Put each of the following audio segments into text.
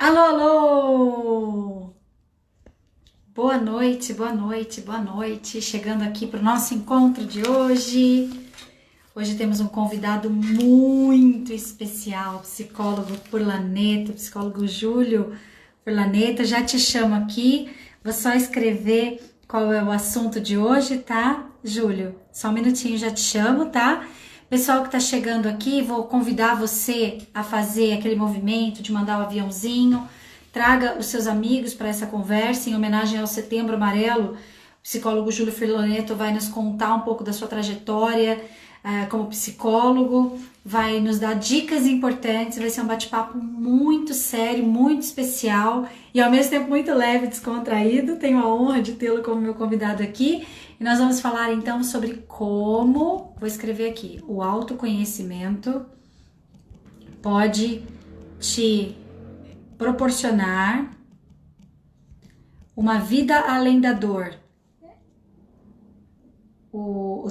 Alô, alô! Boa noite, boa noite, boa noite. Chegando aqui para o nosso encontro de hoje. Hoje temos um convidado muito especial, psicólogo Furlaneta, psicólogo Júlio Furlaneta. Já te chamo aqui, vou só escrever qual é o assunto de hoje, tá, Júlio? Só um minutinho, já te chamo, tá? Pessoal que está chegando aqui, vou convidar você a fazer aquele movimento de mandar o aviãozinho. Traga os seus amigos para essa conversa em homenagem ao Setembro Amarelo. O psicólogo Júlio Furlaneta vai nos contar um pouco da sua trajetória como psicólogo, vai nos dar dicas importantes, vai ser um bate-papo muito sério, muito especial e ao mesmo tempo muito leve, descontraído. Tenho a honra de tê-lo como meu convidado aqui e nós vamos falar então sobre como, vou escrever aqui, o autoconhecimento pode te proporcionar uma vida além da dor. O,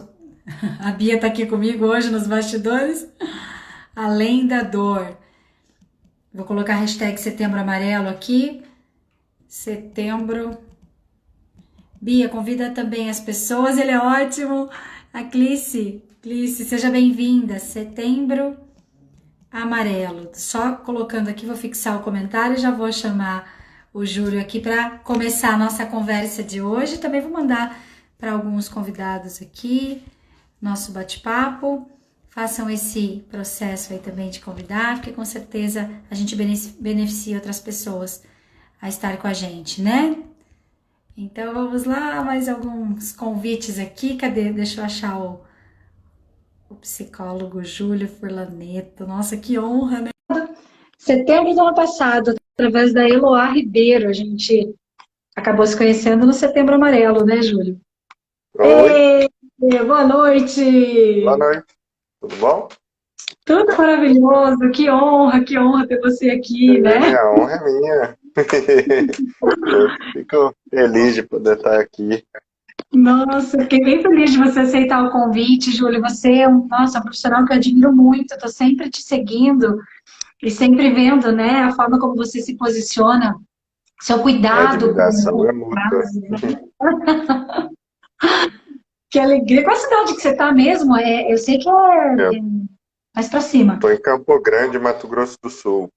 a Bia está aqui comigo hoje nos bastidores. Além da dor. Vou colocar a hashtag Setembro Amarelo aqui. Setembro. Bia, convida também as pessoas, ele é ótimo. A Clice, seja bem-vinda. Setembro Amarelo. Só colocando aqui, vou fixar o comentário e já vou chamar o Júlio aqui para começar a nossa conversa de hoje. Também vou mandar para alguns convidados aqui, nosso bate-papo. Façam esse processo aí também de convidar, porque com certeza a gente beneficia outras pessoas a estar com a gente, né? Então vamos lá, mais alguns convites aqui. Cadê? Deixa eu achar o psicólogo Júlio Furlaneto. Nossa, que honra, né? Setembro do ano passado, através da Eloá Ribeiro, a gente acabou se conhecendo no Setembro Amarelo, né, Júlio? Oi, Ei, boa boa noite! noite, tudo bom? Tudo maravilhoso, que honra ter você aqui, É, né? a honra é minha. Eu fico feliz de poder estar aqui. Nossa, fiquei bem feliz de você aceitar o convite, Júlio. Você é um profissional que eu admiro muito, estou sempre te seguindo e sempre vendo, né, a forma como você se posiciona, seu A cuidado admiração com é mútua. frases, né? Que alegria. Qual a cidade que você está mesmo? Eu sei que Eu é mais para cima. estou em Campo Grande, Mato Grosso do Sul.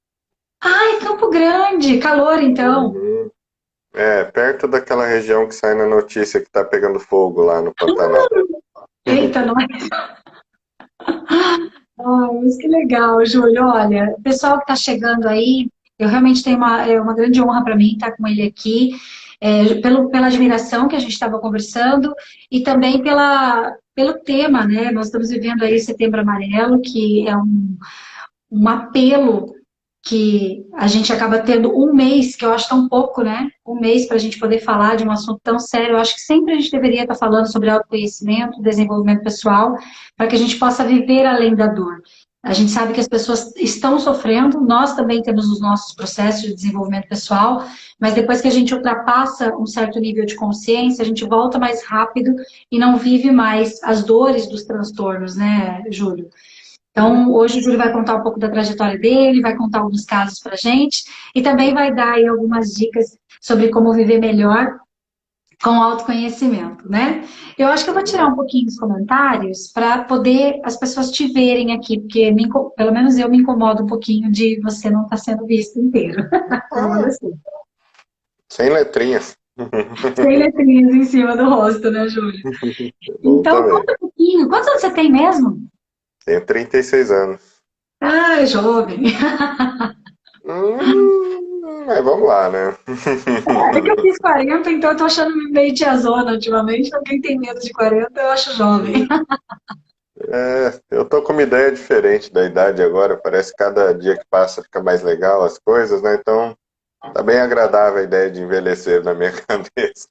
Ai, Campo Grande, calor então. Uhum. É, perto daquela região que sai na notícia que está pegando fogo lá no Pantanal. Eita, nós. Ai, mas que legal, Júlio. Olha, o pessoal que está chegando aí, eu realmente tenho uma grande honra para mim estar com ele aqui, pela admiração que a gente estava conversando e também pelo tema, né? Nós estamos vivendo aí Setembro Amarelo, que é um apelo que a gente acaba tendo um mês, que eu acho tão pouco, né? Um mês para a gente poder falar de um assunto tão sério. Eu acho que sempre a gente deveria estar falando sobre autoconhecimento, desenvolvimento pessoal, para que a gente possa viver além da dor. A gente sabe que as pessoas estão sofrendo, nós também temos os nossos processos de desenvolvimento pessoal, mas depois que a gente ultrapassa um certo nível de consciência, a gente volta mais rápido e não vive mais as dores dos transtornos, né, Júlio? Então, hoje o Júlio vai contar um pouco da trajetória dele, vai contar alguns casos para gente e também vai dar aí algumas dicas sobre como viver melhor com autoconhecimento, né? Eu acho que eu vou tirar um pouquinho os comentários para poder as pessoas te verem aqui, porque pelo menos eu me incomodo um pouquinho de você não estar sendo visto inteiro. Vamos Ah, assim. sem letrinhas. Sem letrinhas em cima do rosto, né, Júlio? É bom Então, também. conta um pouquinho. Quantos anos você tem mesmo? Tenho 36 anos. Ah, é jovem. Mas vamos lá, né? É que eu fiz 40, então eu tô achando meio tiazona ultimamente. Alguém tem menos de 40, eu acho jovem. É, eu tô com uma ideia diferente da idade agora. Parece que cada dia que passa fica mais legal as coisas, né? Então, tá bem agradável a ideia de envelhecer na minha cabeça.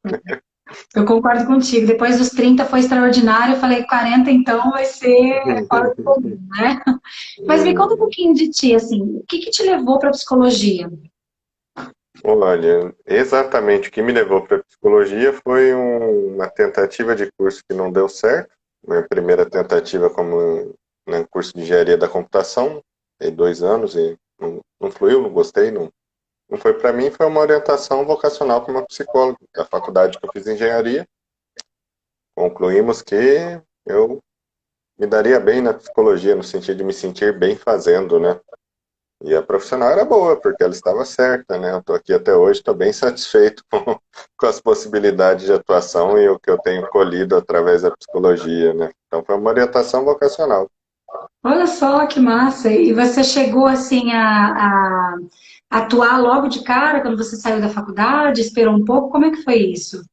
Eu concordo contigo. Depois dos 30 foi extraordinário. Eu falei 40, então vai ser fora do comum, né? Mas me conta um pouquinho de ti, assim. O que que te levou para a psicologia? Olha, exatamente o que me levou para psicologia foi uma tentativa de curso que não deu certo. Minha primeira tentativa como curso de engenharia da computação, tem 2 anos e não fluiu, não gostei, não não foi para mim, foi uma orientação vocacional como psicólogo da faculdade que eu fiz engenharia. Concluímos que eu me daria bem na psicologia, no sentido de me sentir bem fazendo, né? E a profissional era boa, porque ela estava certa, né? Eu estou aqui até hoje, estou bem satisfeito com as possibilidades de atuação e o que eu tenho colhido através da psicologia, né? Então foi uma orientação vocacional. Olha só que massa! E você chegou assim a atuar logo de cara quando você saiu da faculdade? Esperou um pouco? Como é que foi isso?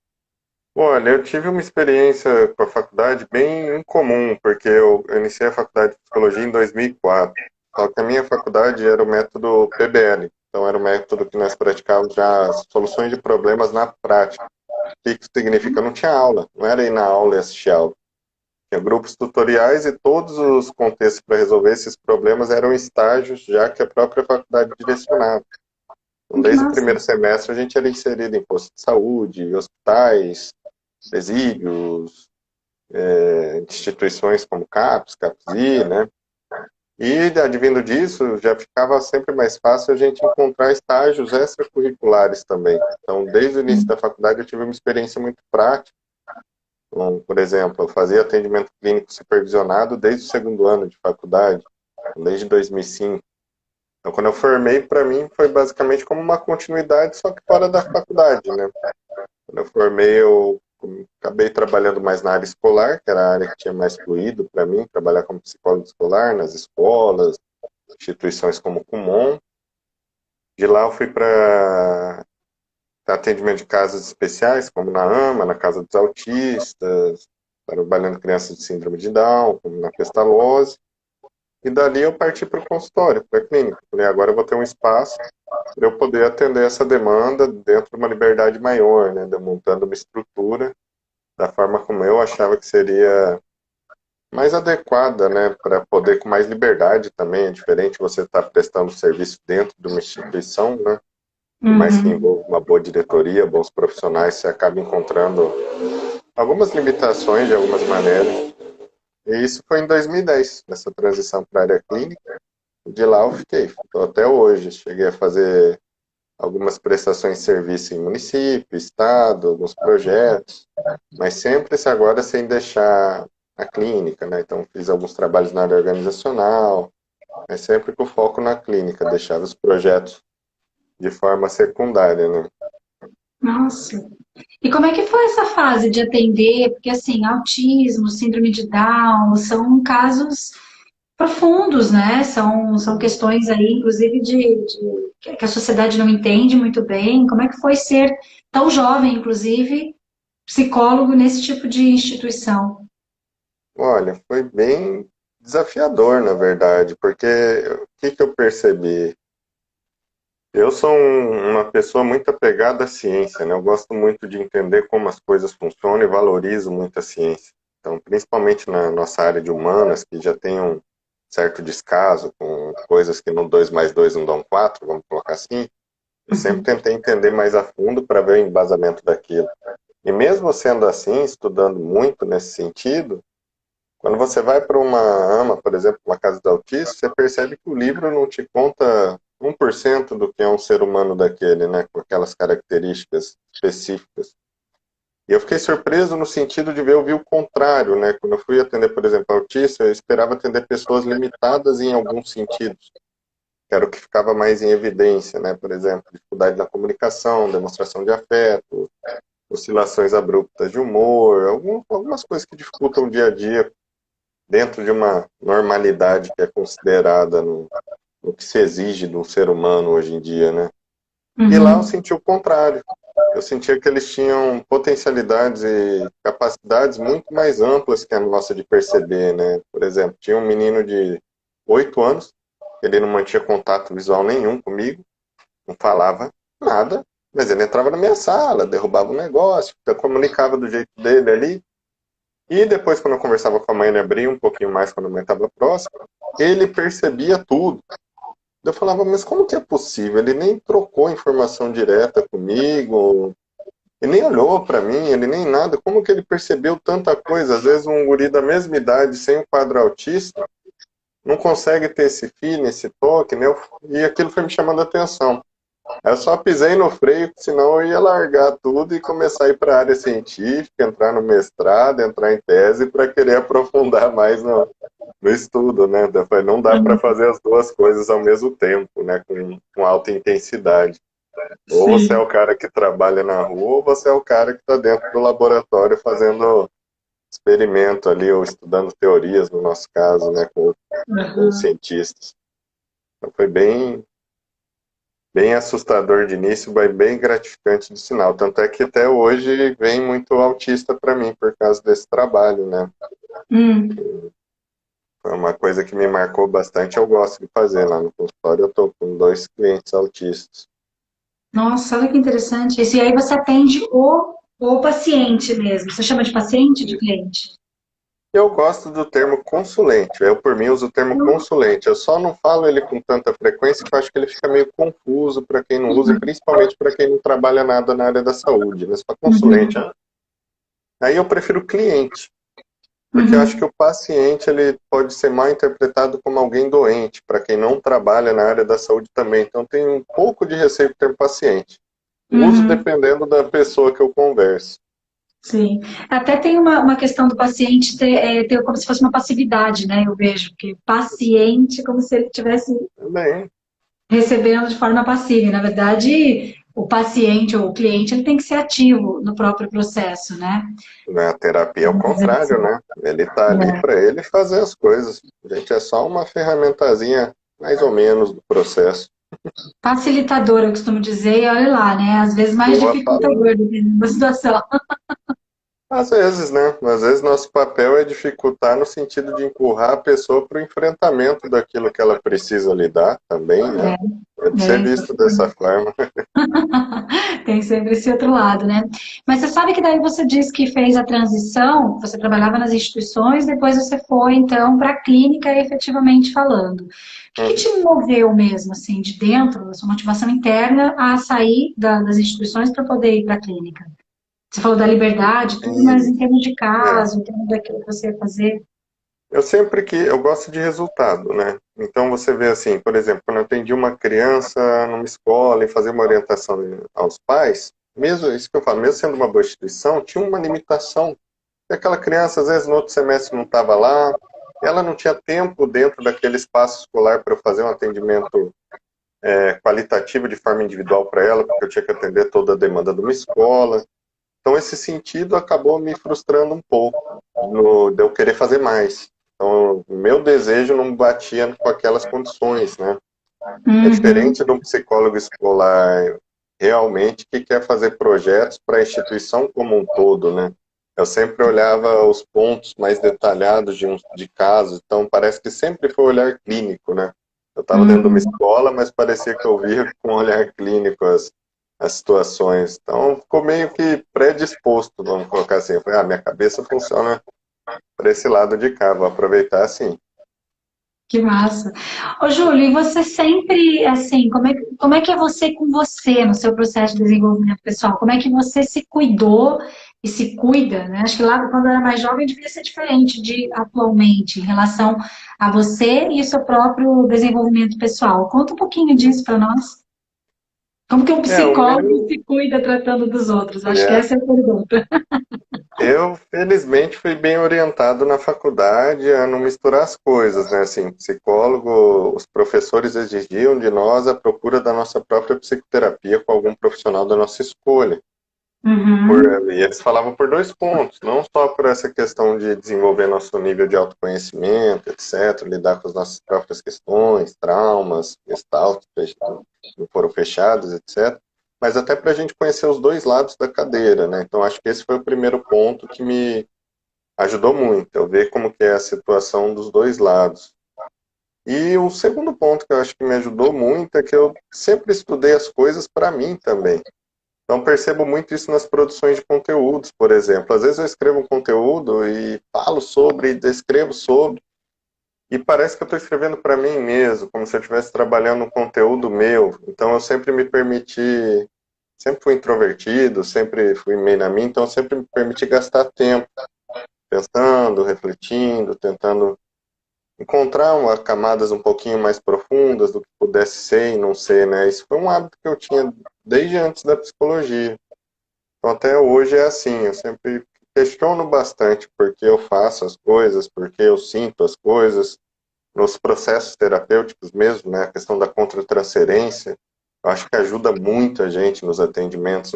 Olha, eu tive uma experiência com a faculdade bem incomum, porque eu iniciei a faculdade de psicologia em 2004. Só que a minha faculdade era o método PBL, então era o método que nós praticávamos já as soluções de problemas na prática. O que isso significa? Não tinha aula, não era ir na aula e assistir aula. Tinha grupos tutoriais e todos os contextos para resolver esses problemas eram estágios, já que a própria faculdade direcionava. Então, Que desde o massa! primeiro semestre, a gente era inserido em posto de saúde, hospitais, presídios, instituições como CAPS, CAPSI, né? E, advindo disso, já ficava sempre mais fácil a gente encontrar estágios extracurriculares também. Então, desde o início da faculdade, eu tive uma experiência muito prática. Então, por exemplo, eu fazia atendimento clínico supervisionado desde o segundo ano de faculdade, desde 2005. Então, quando eu formei, para mim, foi basicamente como uma continuidade, só que fora da faculdade, né? Quando eu formei, eu acabei trabalhando mais na área escolar, que era a área que tinha mais fluido para mim, trabalhar como psicólogo escolar nas escolas, instituições como o Kumon. De lá eu fui para atendimento de casos especiais, como na AMA, na Casa dos Autistas, trabalhando com crianças de síndrome de Down, como na Pestalozzi. E dali eu parti para o consultório, para a clínica. Falei, agora eu vou ter um espaço para eu poder atender essa demanda dentro de uma liberdade maior, né, montando uma estrutura da forma como eu achava que seria mais adequada, né, para poder com mais liberdade também. É diferente você estar prestando serviço dentro de uma instituição, né, por mais que Uhum. envolva uma boa diretoria, bons profissionais, você acaba encontrando algumas limitações de algumas maneiras. E isso foi em 2010, nessa transição para a área clínica. De lá eu fiquei, estou até hoje. Cheguei a fazer algumas prestações de serviço em município, estado, alguns projetos, mas sempre se agora sem deixar a clínica, né? Então fiz alguns trabalhos na área organizacional, mas sempre com foco na clínica, deixava os projetos de forma secundária, né? Nossa! E como é que foi essa fase de atender? Porque, assim, autismo, síndrome de Down, são casos profundos, né? São questões aí, inclusive, que a sociedade não entende muito bem. Como é que foi ser tão jovem, inclusive, psicólogo nesse tipo de instituição? Olha, foi bem desafiador, na verdade, porque o que que eu percebi? Eu sou uma pessoa muito apegada à ciência, né? Eu gosto muito de entender como as coisas funcionam e valorizo muito a ciência. Então, principalmente na nossa área de humanas, que já tem um certo descaso com coisas que no 2 mais 2 não dão 4, vamos colocar assim, eu sempre Uhum. tentei entender mais a fundo para ver o embasamento daquilo. E mesmo sendo assim, estudando muito nesse sentido, quando você vai para uma AMA, por exemplo, uma casa de autistas, você percebe que o livro não te conta 1% do que é um ser humano daquele, né, com aquelas características específicas. E eu fiquei surpreso no sentido de ver, eu vi o contrário, né, quando eu fui atender, por exemplo, autista, eu esperava atender pessoas limitadas em alguns sentidos, que era o que ficava mais em evidência, né, por exemplo, dificuldade na comunicação, demonstração de afeto, oscilações abruptas de humor, algumas coisas que dificultam o dia a dia dentro de uma normalidade que é considerada no que se exige de um ser humano hoje em dia, né? E lá eu Uhum. senti o contrário. Eu sentia que eles tinham potencialidades e capacidades muito mais amplas que a nossa de perceber, né? Por exemplo, tinha um menino de 8 anos, ele não mantinha contato visual nenhum comigo, não falava nada, mas ele entrava na minha sala, derrubava um negócio, comunicava do jeito dele ali. E depois, quando eu conversava com a mãe, ele abria um pouquinho mais quando a mãe estava próxima, ele percebia tudo. Eu falava, mas como que é possível? Ele nem trocou informação direta comigo, ele nem olhou para mim, ele nem nada. Como que ele percebeu tanta coisa? Às vezes um guri da mesma idade, sem um quadro autista, não consegue ter esse feeling, esse toque, né? E aquilo foi me chamando a atenção. Eu só pisei no freio, senão eu ia largar tudo e começar a ir para a área científica, entrar no mestrado, entrar em tese para querer aprofundar mais no estudo, né? Depois não dá para fazer as duas coisas ao mesmo tempo, né? Com alta intensidade. Ou você é Sim. o cara que trabalha na rua, ou você é o cara que está dentro do laboratório fazendo experimento ali, ou estudando teorias, no nosso caso, né? Com os Uhum. cientistas. Então foi bem assustador de início, mas bem gratificante de sinal. Tanto é que até hoje vem muito autista para mim por causa desse trabalho, né? Hum. Foi uma coisa que me marcou bastante, eu gosto de fazer lá no consultório. Eu estou com 2 clientes autistas. Nossa, olha que interessante. E aí você atende o paciente mesmo. Você chama de paciente, de cliente? Eu gosto do termo consulente. Eu, por mim, uso o termo consulente. Eu só não falo ele com tanta frequência que eu acho que ele fica meio confuso para quem não usa e principalmente para quem não trabalha nada na área da saúde. Né? Só consulente. Uhum. Aí eu prefiro cliente. Porque eu acho que Uhum. o paciente ele pode ser mal interpretado como alguém doente, para quem não trabalha na área da saúde também. Então tem um pouco de receio com o termo paciente. Uso Uhum. dependendo da pessoa que eu converso. Sim. Até tem uma questão do paciente ter como se fosse uma passividade, né? Eu vejo que paciente, como se ele estivesse Também. recebendo de forma passiva. E, na verdade, o paciente ou o cliente ele tem que ser ativo no próprio processo, né? Na terapia é o Vamos dizer contrário, assim. né? Ele está ali É. para ele fazer as coisas. A gente é só uma ferramentazinha, mais ou menos, do processo. Facilitador, eu costumo dizer, e olha lá, né? Às vezes mais Boa palavra. dificultador, dependendo da situação. Às vezes, né? Às vezes nosso papel é dificultar no sentido de empurrar a pessoa para o enfrentamento daquilo que ela precisa lidar também, né? É de ser É, visto dessa forma. tem sempre esse outro lado, né? Mas você sabe que daí você disse que fez a transição, você trabalhava nas instituições, depois você foi, então, para a clínica, efetivamente falando. O que Uhum. te moveu mesmo, assim, de dentro, da sua motivação interna, a sair das instituições para poder ir para a clínica? Você falou da liberdade, tudo, mas E, em termos de é, caso, em termos daquilo que você ia fazer. eu gosto de resultado, né? Então você vê assim, por exemplo, quando eu atendi uma criança numa escola e fazia uma orientação aos pais, mesmo isso que eu falo, mesmo sendo uma boa instituição, tinha uma limitação. E aquela criança, às vezes, no outro semestre não estava lá, ela não tinha tempo dentro daquele espaço escolar para eu fazer um atendimento qualitativo de forma individual para ela, porque eu tinha que atender toda a demanda de uma escola. Então, esse sentido acabou me frustrando um pouco, de eu querer fazer mais. Então, o meu desejo não batia com aquelas condições, né? É Uhum, diferente de um psicólogo escolar realmente que quer fazer projetos para a instituição como um todo, né? Eu sempre olhava os pontos mais detalhados de casos, então parece que sempre foi olhar clínico, né? Eu estava dentro de uma uhum. escola, mas parecia que eu via com olhar clínico as situações. Então ficou meio que predisposto, vamos colocar assim. Eu falei, minha cabeça funciona para esse lado de cá, vou aproveitar assim. Que massa. Ô, Júlio, e você sempre, assim, como é que é você com você no seu processo de desenvolvimento pessoal? Como é que você se cuidou e se cuida, né? Acho que lá, quando eu era mais jovem, devia ser diferente de atualmente, em relação a você e o seu próprio desenvolvimento pessoal. Conta um pouquinho disso para nós. Como que um O psicólogo meu. se cuida tratando dos outros? Acho que É, essa é a pergunta. Eu, felizmente, fui bem orientado na faculdade a não misturar as coisas, né? Assim, psicólogo, os professores exigiam de nós a procura da nossa própria psicoterapia com algum profissional da nossa escolha. Uhum, E eles falavam por 2 pontos, não só por essa questão de desenvolver nosso nível de autoconhecimento, etc., lidar com as nossas próprias questões, traumas, gestaltes que não foram fechados, etc., mas até para a gente conhecer os dois lados da cadeira, né? Então, acho que esse foi o primeiro ponto que me ajudou muito, eu ver como que é a situação dos dois lados. E o segundo ponto que eu acho que me ajudou muito é que eu sempre estudei as coisas para mim também. Então percebo muito isso nas produções de conteúdos, por exemplo. Às vezes eu escrevo um conteúdo e falo sobre, descrevo sobre, e parece que eu estou escrevendo para mim mesmo, como se eu estivesse trabalhando um conteúdo meu. Então eu sempre me permiti, sempre fui introvertido, sempre fui meio na minha, então eu sempre me permiti gastar tempo pensando, refletindo, tentando encontrar camadas um pouquinho mais profundas do que pudesse ser e não ser, né? Isso foi um hábito que eu tinha desde antes da psicologia. Então, até hoje é assim, eu sempre questiono bastante por que eu faço as coisas, por que eu sinto as coisas, nos processos terapêuticos mesmo, né? A questão da contratransferência, eu acho que ajuda muito a gente nos atendimentos.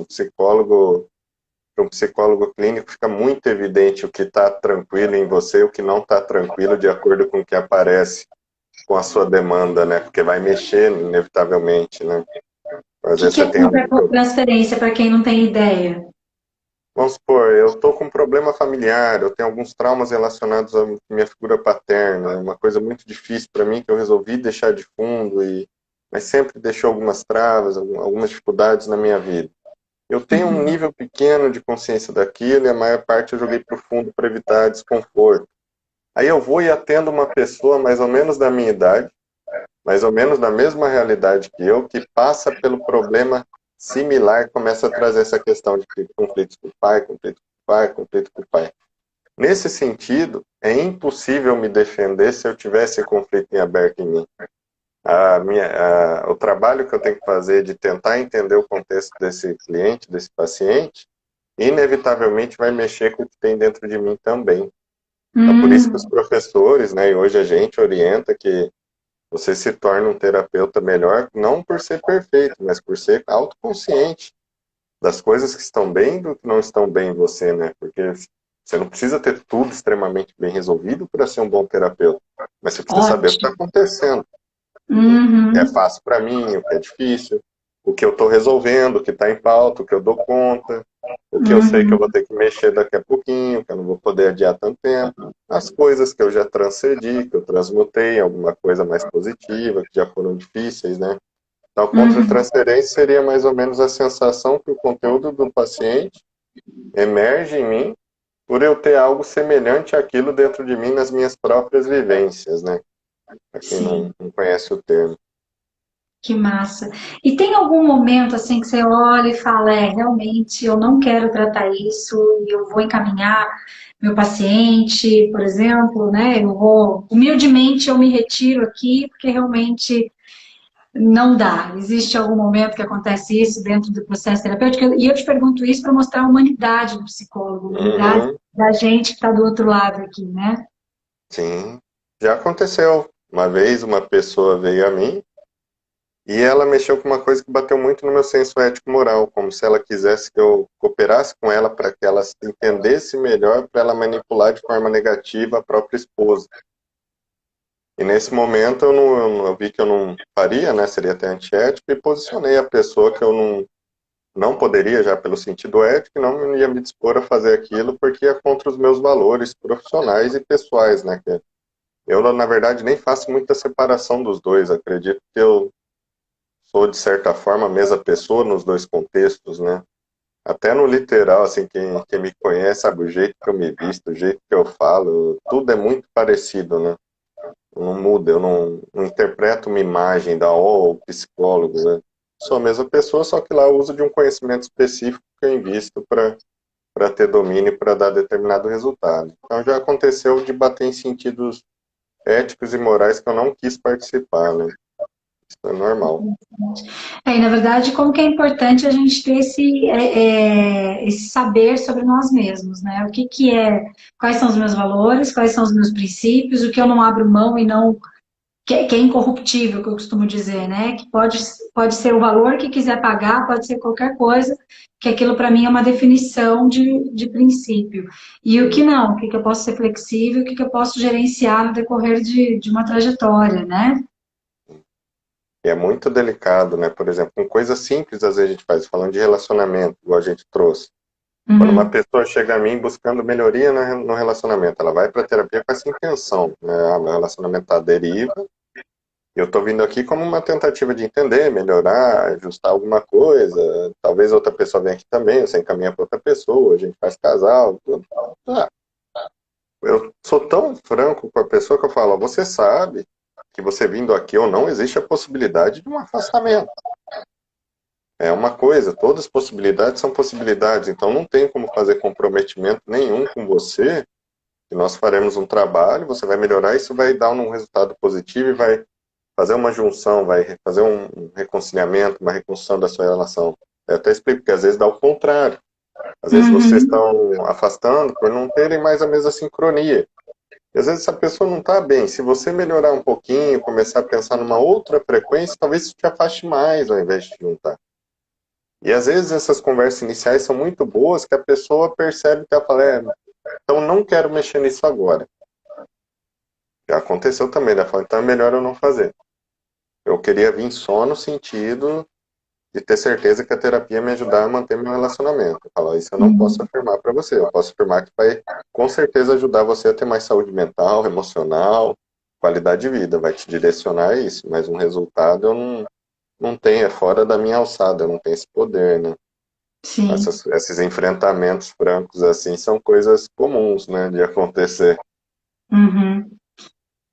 Para um psicólogo clínico fica muito evidente o que está tranquilo em você, o que não está tranquilo de acordo com o que aparece com a sua demanda, né? Porque vai mexer inevitavelmente, né? O Às que vezes que você é tem um... transferência, para quem não tem ideia? Vamos supor, eu estou com um problema familiar, eu tenho alguns traumas relacionados à minha figura paterna, uma coisa muito difícil para mim que eu resolvi deixar de fundo, mas sempre deixou algumas travas, algumas dificuldades na minha vida. Eu tenho um Uhum. nível pequeno de consciência daquilo e a maior parte eu joguei para o fundo para evitar desconforto. Aí eu vou e atendo uma pessoa mais ou menos da minha idade, mais ou menos da mesma realidade que eu, que passa pelo problema similar, começa a trazer essa questão de conflitos com o pai, conflito com o pai, conflito com o pai. Nesse sentido, é impossível me defender se eu tivesse conflito em aberto em mim. O trabalho que eu tenho que fazer de tentar entender o contexto desse cliente, desse paciente, inevitavelmente vai mexer com o que tem dentro de mim também. Então, por isso que os Hum, professores, né, e hoje a gente orienta que você se torna um terapeuta melhor, não por ser perfeito, mas por ser autoconsciente das coisas que estão bem e do que não estão bem em você, né? Porque você não precisa ter tudo extremamente bem resolvido para ser um bom terapeuta, mas você precisa saber o que está ótimo. acontecendo. O que é Uhum, fácil para mim, o que é difícil, o que eu estou resolvendo, o que está em pauta, o que eu dou conta, o que eu sei que eu uhum, vou ter que mexer daqui a pouquinho, que eu não vou poder adiar tanto tempo, as coisas que eu já transcendi, que eu transmutei, alguma coisa mais positiva, que já foram difíceis, né? Então, a uhum. contra-transferência seria mais ou menos a sensação que o conteúdo do paciente emerge em mim por eu ter algo semelhante àquilo dentro de mim nas minhas próprias vivências, né? Para quem Sim. não conhece o termo. Que massa. E tem algum momento assim que você olha e fala, realmente eu não quero tratar isso, e eu vou encaminhar meu paciente, por exemplo, né? Eu vou, humildemente eu me retiro aqui, porque realmente não dá. Existe algum momento que acontece isso dentro do processo terapêutico? E eu te pergunto isso para mostrar a humanidade do psicólogo, a humanidade Uhum, da gente que está do outro lado aqui, né? sim. Já aconteceu. Uma vez uma pessoa veio a mim e ela mexeu com uma coisa que bateu muito no meu senso ético-moral, como se ela quisesse que eu cooperasse com ela para que ela se entendesse melhor, para ela manipular de forma negativa a própria esposa. E nesse momento eu vi que eu não faria, né? Seria até antiético, e posicionei a pessoa que eu não poderia, já pelo sentido ético, e não ia me dispor a fazer aquilo porque ia contra os meus valores profissionais e pessoais, né? Eu, na verdade, nem faço muita separação dos dois. Acredito que eu sou, de certa forma, a mesma pessoa nos dois contextos, né? Até no literal, assim, quem me conhece sabe o jeito que eu me visto, o jeito que eu falo, tudo é muito parecido, né? Não muda, eu não interpreto uma imagem da psicólogo, né? Sou a mesma pessoa, só que lá eu uso de um conhecimento específico que eu invisto para ter domínio para dar determinado resultado. Então já aconteceu de bater em sentidos éticos e morais que eu não quis participar, né? Isso é normal. E na verdade, como que é importante a gente ter esse saber sobre nós mesmos, né? O que que é, quais são os meus valores, quais são os meus princípios, o que eu não abro mão e não, que é incorruptível, que eu costumo dizer, né? Que pode ser o valor que quiser pagar, pode ser qualquer coisa, que aquilo para mim é uma definição de princípio. E o que não, o que que eu posso ser flexível, o que que eu posso gerenciar no decorrer de uma trajetória, né? E é muito delicado, né? Por exemplo, com coisas simples às vezes a gente faz, falando de relacionamento, igual a gente trouxe. Quando uma Uhum. pessoa chega a mim buscando melhoria no relacionamento, ela vai para a terapia com essa intenção, né? Ah, meu relacionamento está à deriva, e eu estou vindo aqui como uma tentativa de entender, melhorar, ajustar alguma coisa. Talvez outra pessoa venha aqui também, você encaminha para outra pessoa, a gente faz casal. Tudo. Ah, eu sou tão franco com a pessoa que eu falo, ó, você sabe que você vindo aqui ou não, existe a possibilidade de um afastamento. É uma coisa, todas as possibilidades são possibilidades, então não tem como fazer comprometimento nenhum com você que nós faremos um trabalho, você vai melhorar, isso vai dar um resultado positivo e vai fazer uma junção, vai fazer um reconciliamento, uma reconstrução da sua relação. Eu até explico que às vezes dá o contrário. Às vezes vocês estão afastando por não terem mais a mesma sincronia. E às vezes essa pessoa não está bem. Se você melhorar um pouquinho, começar a pensar numa outra frequência, talvez isso te afaste mais ao invés de te juntar. E às vezes essas conversas iniciais são muito boas que a pessoa percebe que ela fala, então não quero mexer nisso agora. Já aconteceu também, ela fala, então é melhor eu não fazer. Eu queria vir só no sentido de ter certeza que a terapia me ajudar a manter meu relacionamento. Eu falo, isso eu não posso afirmar para você. Eu posso afirmar que vai, com certeza, ajudar você a ter mais saúde mental, emocional, qualidade de vida. Vai te direcionar a isso. Mas um resultado eu não tenho, é fora da minha alçada. Eu não tenho esse poder, né? Sim. Esses enfrentamentos francos, assim, são coisas comuns, né, de acontecer. Uhum.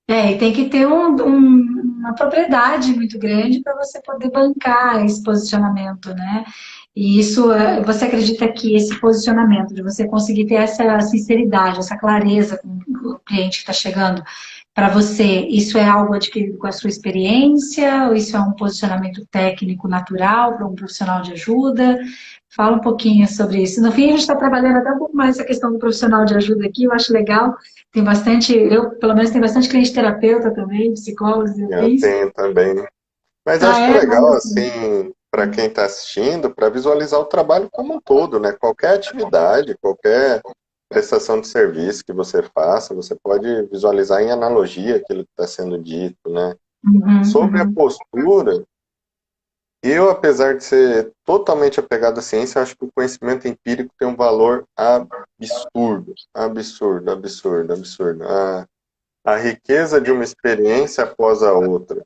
E tem que ter uma propriedade muito grande para você poder bancar esse posicionamento, né? E isso, você acredita que esse posicionamento, de você conseguir ter essa sinceridade, essa clareza com o cliente que está chegando, para você, isso é algo adquirido com a sua experiência, ou isso é um posicionamento técnico natural para um profissional de ajuda? Fala um pouquinho sobre isso. No fim, a gente está trabalhando até um pouco mais essa questão do profissional de ajuda aqui, eu acho legal. Tem bastante, eu pelo menos tenho bastante cliente terapeuta também, psicólogos e Eu afins. tenho também. Mas Ah, acho que é é? legal, Olha só. assim, para quem está assistindo, para visualizar o trabalho como um todo, né? Qualquer atividade, qualquer prestação de serviço que você faça, você pode visualizar em analogia aquilo que está sendo dito, né? Uhum, Sobre a uhum, postura, eu, apesar de ser totalmente apegado à ciência, acho que o conhecimento empírico tem um valor absurdo, absurdo, absurdo, absurdo. A riqueza de uma experiência após a outra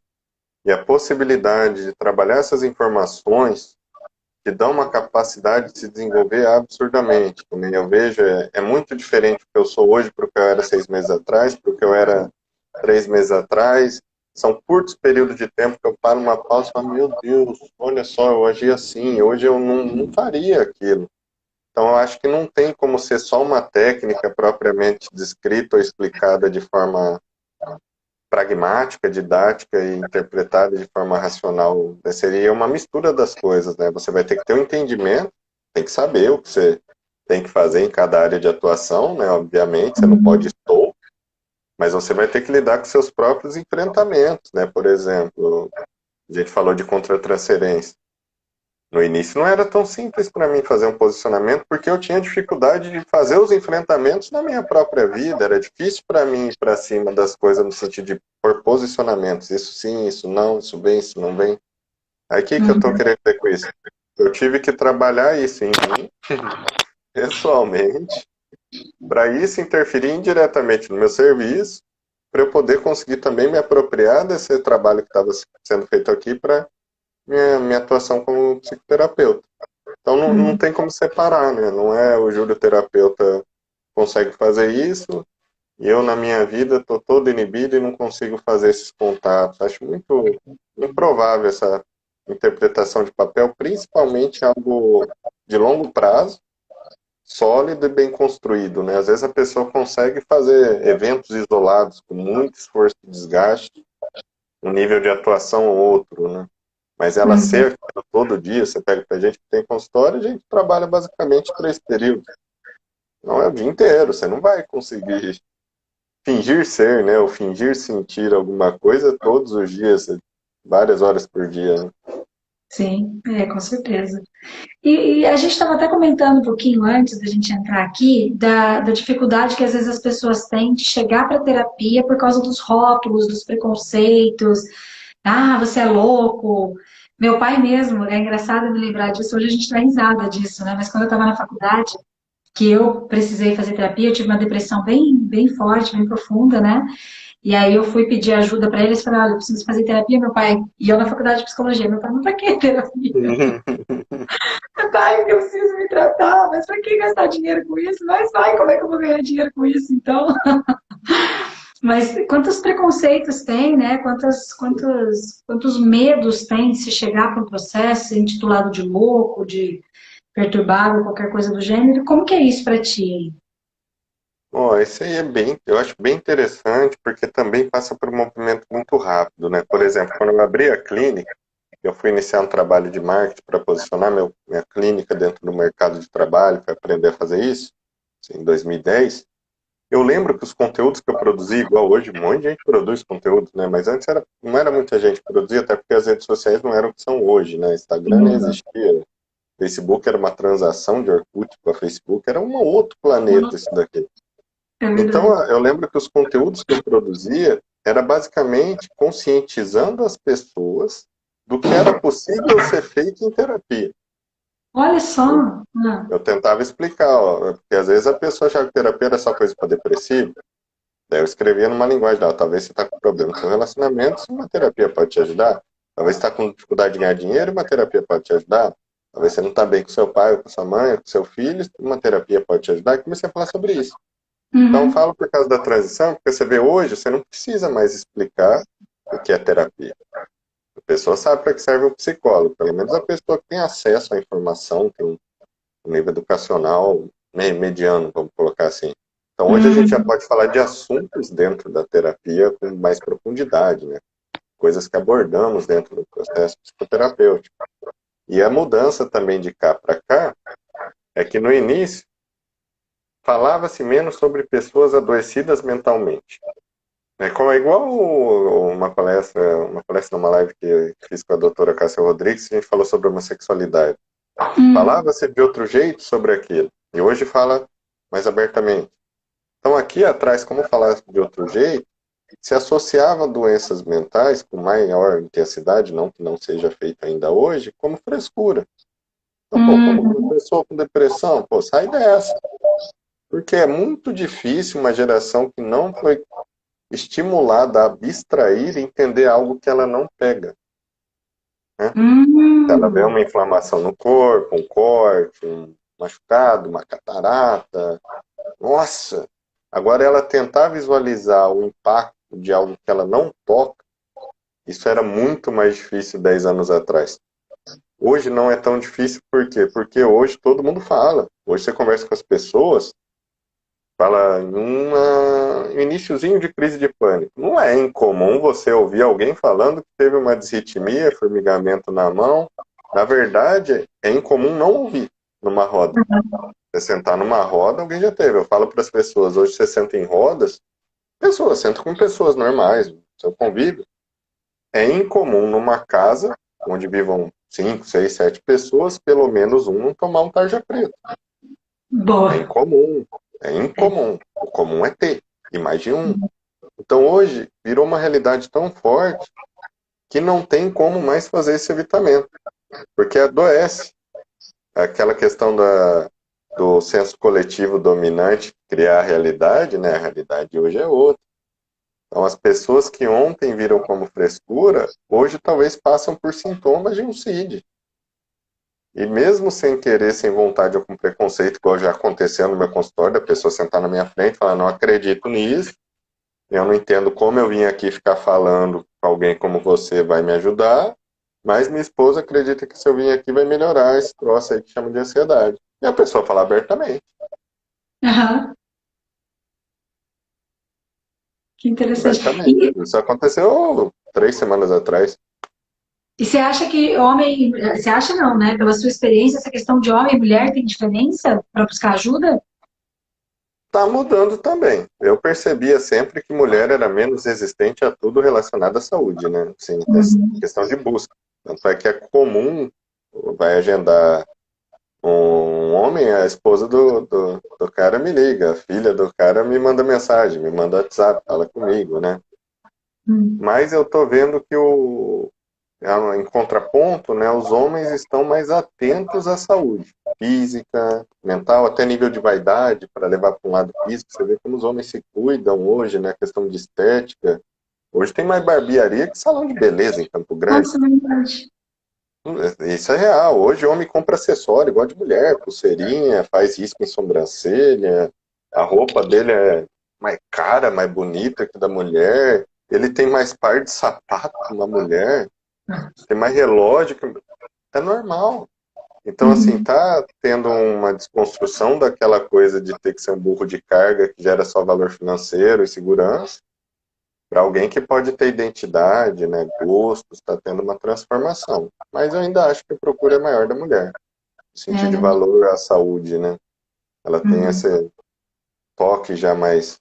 e a possibilidade de trabalhar essas informações te dão uma capacidade de se desenvolver absurdamente. Como eu vejo, é muito diferente do que eu sou hoje para o que eu era 6 meses atrás, para o que eu era 3 meses atrás. São curtos períodos de tempo que eu paro uma pausa e falo, meu Deus, olha só, eu agi assim, hoje eu não faria aquilo. Então, eu acho que não tem como ser só uma técnica propriamente descrita ou explicada de forma pragmática, didática e interpretada de forma racional. Seria uma mistura das coisas, né? Você vai ter que ter um entendimento, tem que saber o que você tem que fazer em cada área de atuação, né? Obviamente, você não pode estou, mas você vai ter que lidar com seus próprios enfrentamentos, né? Por exemplo, a gente falou de contratransferência. No início não era tão simples para mim fazer um posicionamento, porque eu tinha dificuldade de fazer os enfrentamentos na minha própria vida. Era difícil para mim ir para cima das coisas no sentido de pôr posicionamentos. Isso sim, isso não, isso vem, isso não vem. Aí o que eu estou uhum, querendo dizer com isso? Eu tive que trabalhar isso em mim, pessoalmente, para isso interferir indiretamente no meu serviço, para eu poder conseguir também me apropriar desse trabalho que estava sendo feito aqui para minha atuação como psicoterapeuta. Então não uhum. tem como separar, né? Não é o Júlio terapeuta consegue fazer isso e eu na minha vida estou todo inibido e não consigo fazer esses contatos. Acho muito improvável essa interpretação de papel, principalmente algo de longo prazo, sólido e bem construído, né? Às vezes a pessoa consegue fazer eventos isolados com muito esforço e desgaste, um nível de atuação ou outro, né? Mas ela Uhum. ser todo dia, você pega pra gente que tem consultório, a gente trabalha basicamente 3 períodos. Não é o dia inteiro, você não vai conseguir fingir ser, né? Ou fingir sentir alguma coisa todos os dias, várias horas por dia, né? Sim, com certeza. E a gente estava até comentando um pouquinho antes da gente entrar aqui da dificuldade que às vezes as pessoas têm de chegar para a terapia por causa dos rótulos, dos preconceitos. Ah, você é louco. Meu pai mesmo, é engraçado me lembrar disso, hoje a gente dá risada disso, né? Mas quando eu estava na faculdade, que eu precisei fazer terapia, eu tive uma depressão bem, bem forte, bem profunda, né? E aí eu fui pedir ajuda para eles, falei, olha, eu preciso fazer terapia, meu pai, e eu na faculdade de psicologia, meu pai, mas pra que terapia? Meu pai, eu preciso me tratar, mas pra que gastar dinheiro com isso? Mas vai, como é que eu vou ganhar dinheiro com isso, então? Mas quantos preconceitos tem, né? Quantos medos tem de se chegar para um processo ser intitulado de louco, de perturbável, qualquer coisa do gênero? Como que é isso para ti? Ó, esse aí é bem, eu acho bem interessante, porque também passa por um movimento muito rápido, né? Por exemplo, quando eu abri a clínica, eu fui iniciar um trabalho de marketing para posicionar minha clínica dentro do mercado de trabalho, para aprender a fazer isso, assim, em 2010. Eu lembro que os conteúdos que eu produzi, igual hoje, um monte de gente produz conteúdo, né? Mas antes não era muita gente que produzia, até porque as redes sociais não eram o que são hoje, né? Instagram nem Uhum. existia, Facebook era uma transação de Orkut para Facebook, era um outro planeta isso daqui. É Então, verdade. eu lembro que os conteúdos que eu produzia era basicamente conscientizando as pessoas do que era possível ser feito em terapia. Olha só. Eu, Ah. eu tentava explicar, ó, porque às vezes a pessoa achava que terapia era só coisa para depressivo. Daí eu escrevia numa linguagem, ó, talvez você está com problema no seu relacionamento, uma terapia pode te ajudar. Talvez você está com dificuldade de ganhar dinheiro, uma terapia pode te ajudar. Talvez você não está bem com seu pai, ou com sua mãe, ou com seu filho, uma terapia pode te ajudar. E comecei a falar sobre isso. Então, Uhum. falo por causa da transição, porque você vê hoje, você não precisa mais explicar o que é terapia. A pessoa sabe para que serve o psicólogo, pelo menos a pessoa que tem acesso à informação, tem um nível educacional mediano, vamos colocar assim. Então, hoje a gente já Uhum. pode falar de assuntos dentro da terapia com mais profundidade, né? Coisas que abordamos dentro do processo psicoterapêutico. E a mudança também de cá para cá é que no início falava-se menos sobre pessoas adoecidas mentalmente. É igual uma palestra numa live que eu fiz com a doutora Cássia Rodrigues, a gente falou sobre homossexualidade. Uhum. Falava-se de outro jeito sobre aquilo, e hoje fala mais abertamente. Então, aqui atrás, como falar de outro jeito, se associava a doenças mentais com maior intensidade, não que não seja feito ainda hoje, como frescura. Então, pô, como uma Uhum. pessoa com depressão, pô, sai dessa. Porque é muito difícil uma geração que não foi estimulada a abstrair e entender algo que ela não pega. Né? Ela vê Uhum. uma inflamação no corpo, um corte, um machucado, uma catarata. Nossa! Agora ela tentar visualizar o impacto de algo que ela não toca, isso era muito mais difícil 10 anos atrás. Hoje não é tão difícil, por quê? Porque hoje todo mundo fala. Hoje você conversa com as pessoas, fala em um iniciozinho de crise de pânico. Não é incomum você ouvir alguém falando que teve uma disritmia, formigamento na mão. Na verdade, é incomum não ouvir numa roda. Você sentar numa roda, alguém já teve. Eu falo para as pessoas, hoje você senta em rodas, pessoas sentam com pessoas normais, seu convívio. É incomum numa casa onde vivam 5, 6, 7 pessoas, pelo menos um não tomar um tarja preta. É Boa. incomum. É incomum. O comum é ter. E mais de um. Então hoje virou uma realidade tão forte que não tem como mais fazer esse evitamento. Porque adoece. Aquela questão do senso coletivo dominante criar a realidade, né? A realidade hoje é outra. Então as pessoas que ontem viram como frescura, hoje talvez passam por sintomas de um CID. E mesmo sem querer, sem vontade ou com preconceito, igual já aconteceu no meu consultório, da pessoa sentar na minha frente e falar, não acredito nisso, eu não entendo como eu vim aqui ficar falando com alguém como você vai me ajudar, mas minha esposa acredita que se eu vim aqui vai melhorar esse troço aí que chama de ansiedade. E a pessoa fala abertamente, Aham. Que interessante. abertamente. Isso aconteceu 3 semanas atrás. E você acha que homem, você acha não, né? Pela sua experiência, essa questão de homem e mulher tem diferença para buscar ajuda? Está mudando também. Eu percebia sempre que mulher era menos resistente a tudo relacionado à saúde, né? Assim, Uhum. questão de busca. Tanto é que é comum, vai agendar um homem, a esposa do cara me liga, a filha do cara me manda mensagem, me manda WhatsApp, fala comigo, né? Uhum. Mas eu tô vendo que em contraponto, né, os homens estão mais atentos à saúde física, mental, até nível de vaidade, para levar para um lado físico. Você vê como os homens se cuidam hoje, né, questão de estética. Hoje tem mais barbearia que salão de beleza em Campo Grande. Nossa, é verdade. Isso é real. Hoje o homem compra acessório igual de mulher, pulseirinha, faz risco em sobrancelha, a roupa dele é mais cara, mais bonita que da mulher. Ele tem mais par de sapato que uma mulher. Tem mais relógio que... É normal. Então, assim, tá tendo uma desconstrução daquela coisa de ter que ser um burro de carga que gera só valor financeiro e segurança, para alguém que pode ter identidade, né, gostos, está tendo uma transformação. Mas eu ainda acho que a procura é maior da mulher, no É, sentido de né? valor à saúde, né? Ela tem Uhum. esse toque já mais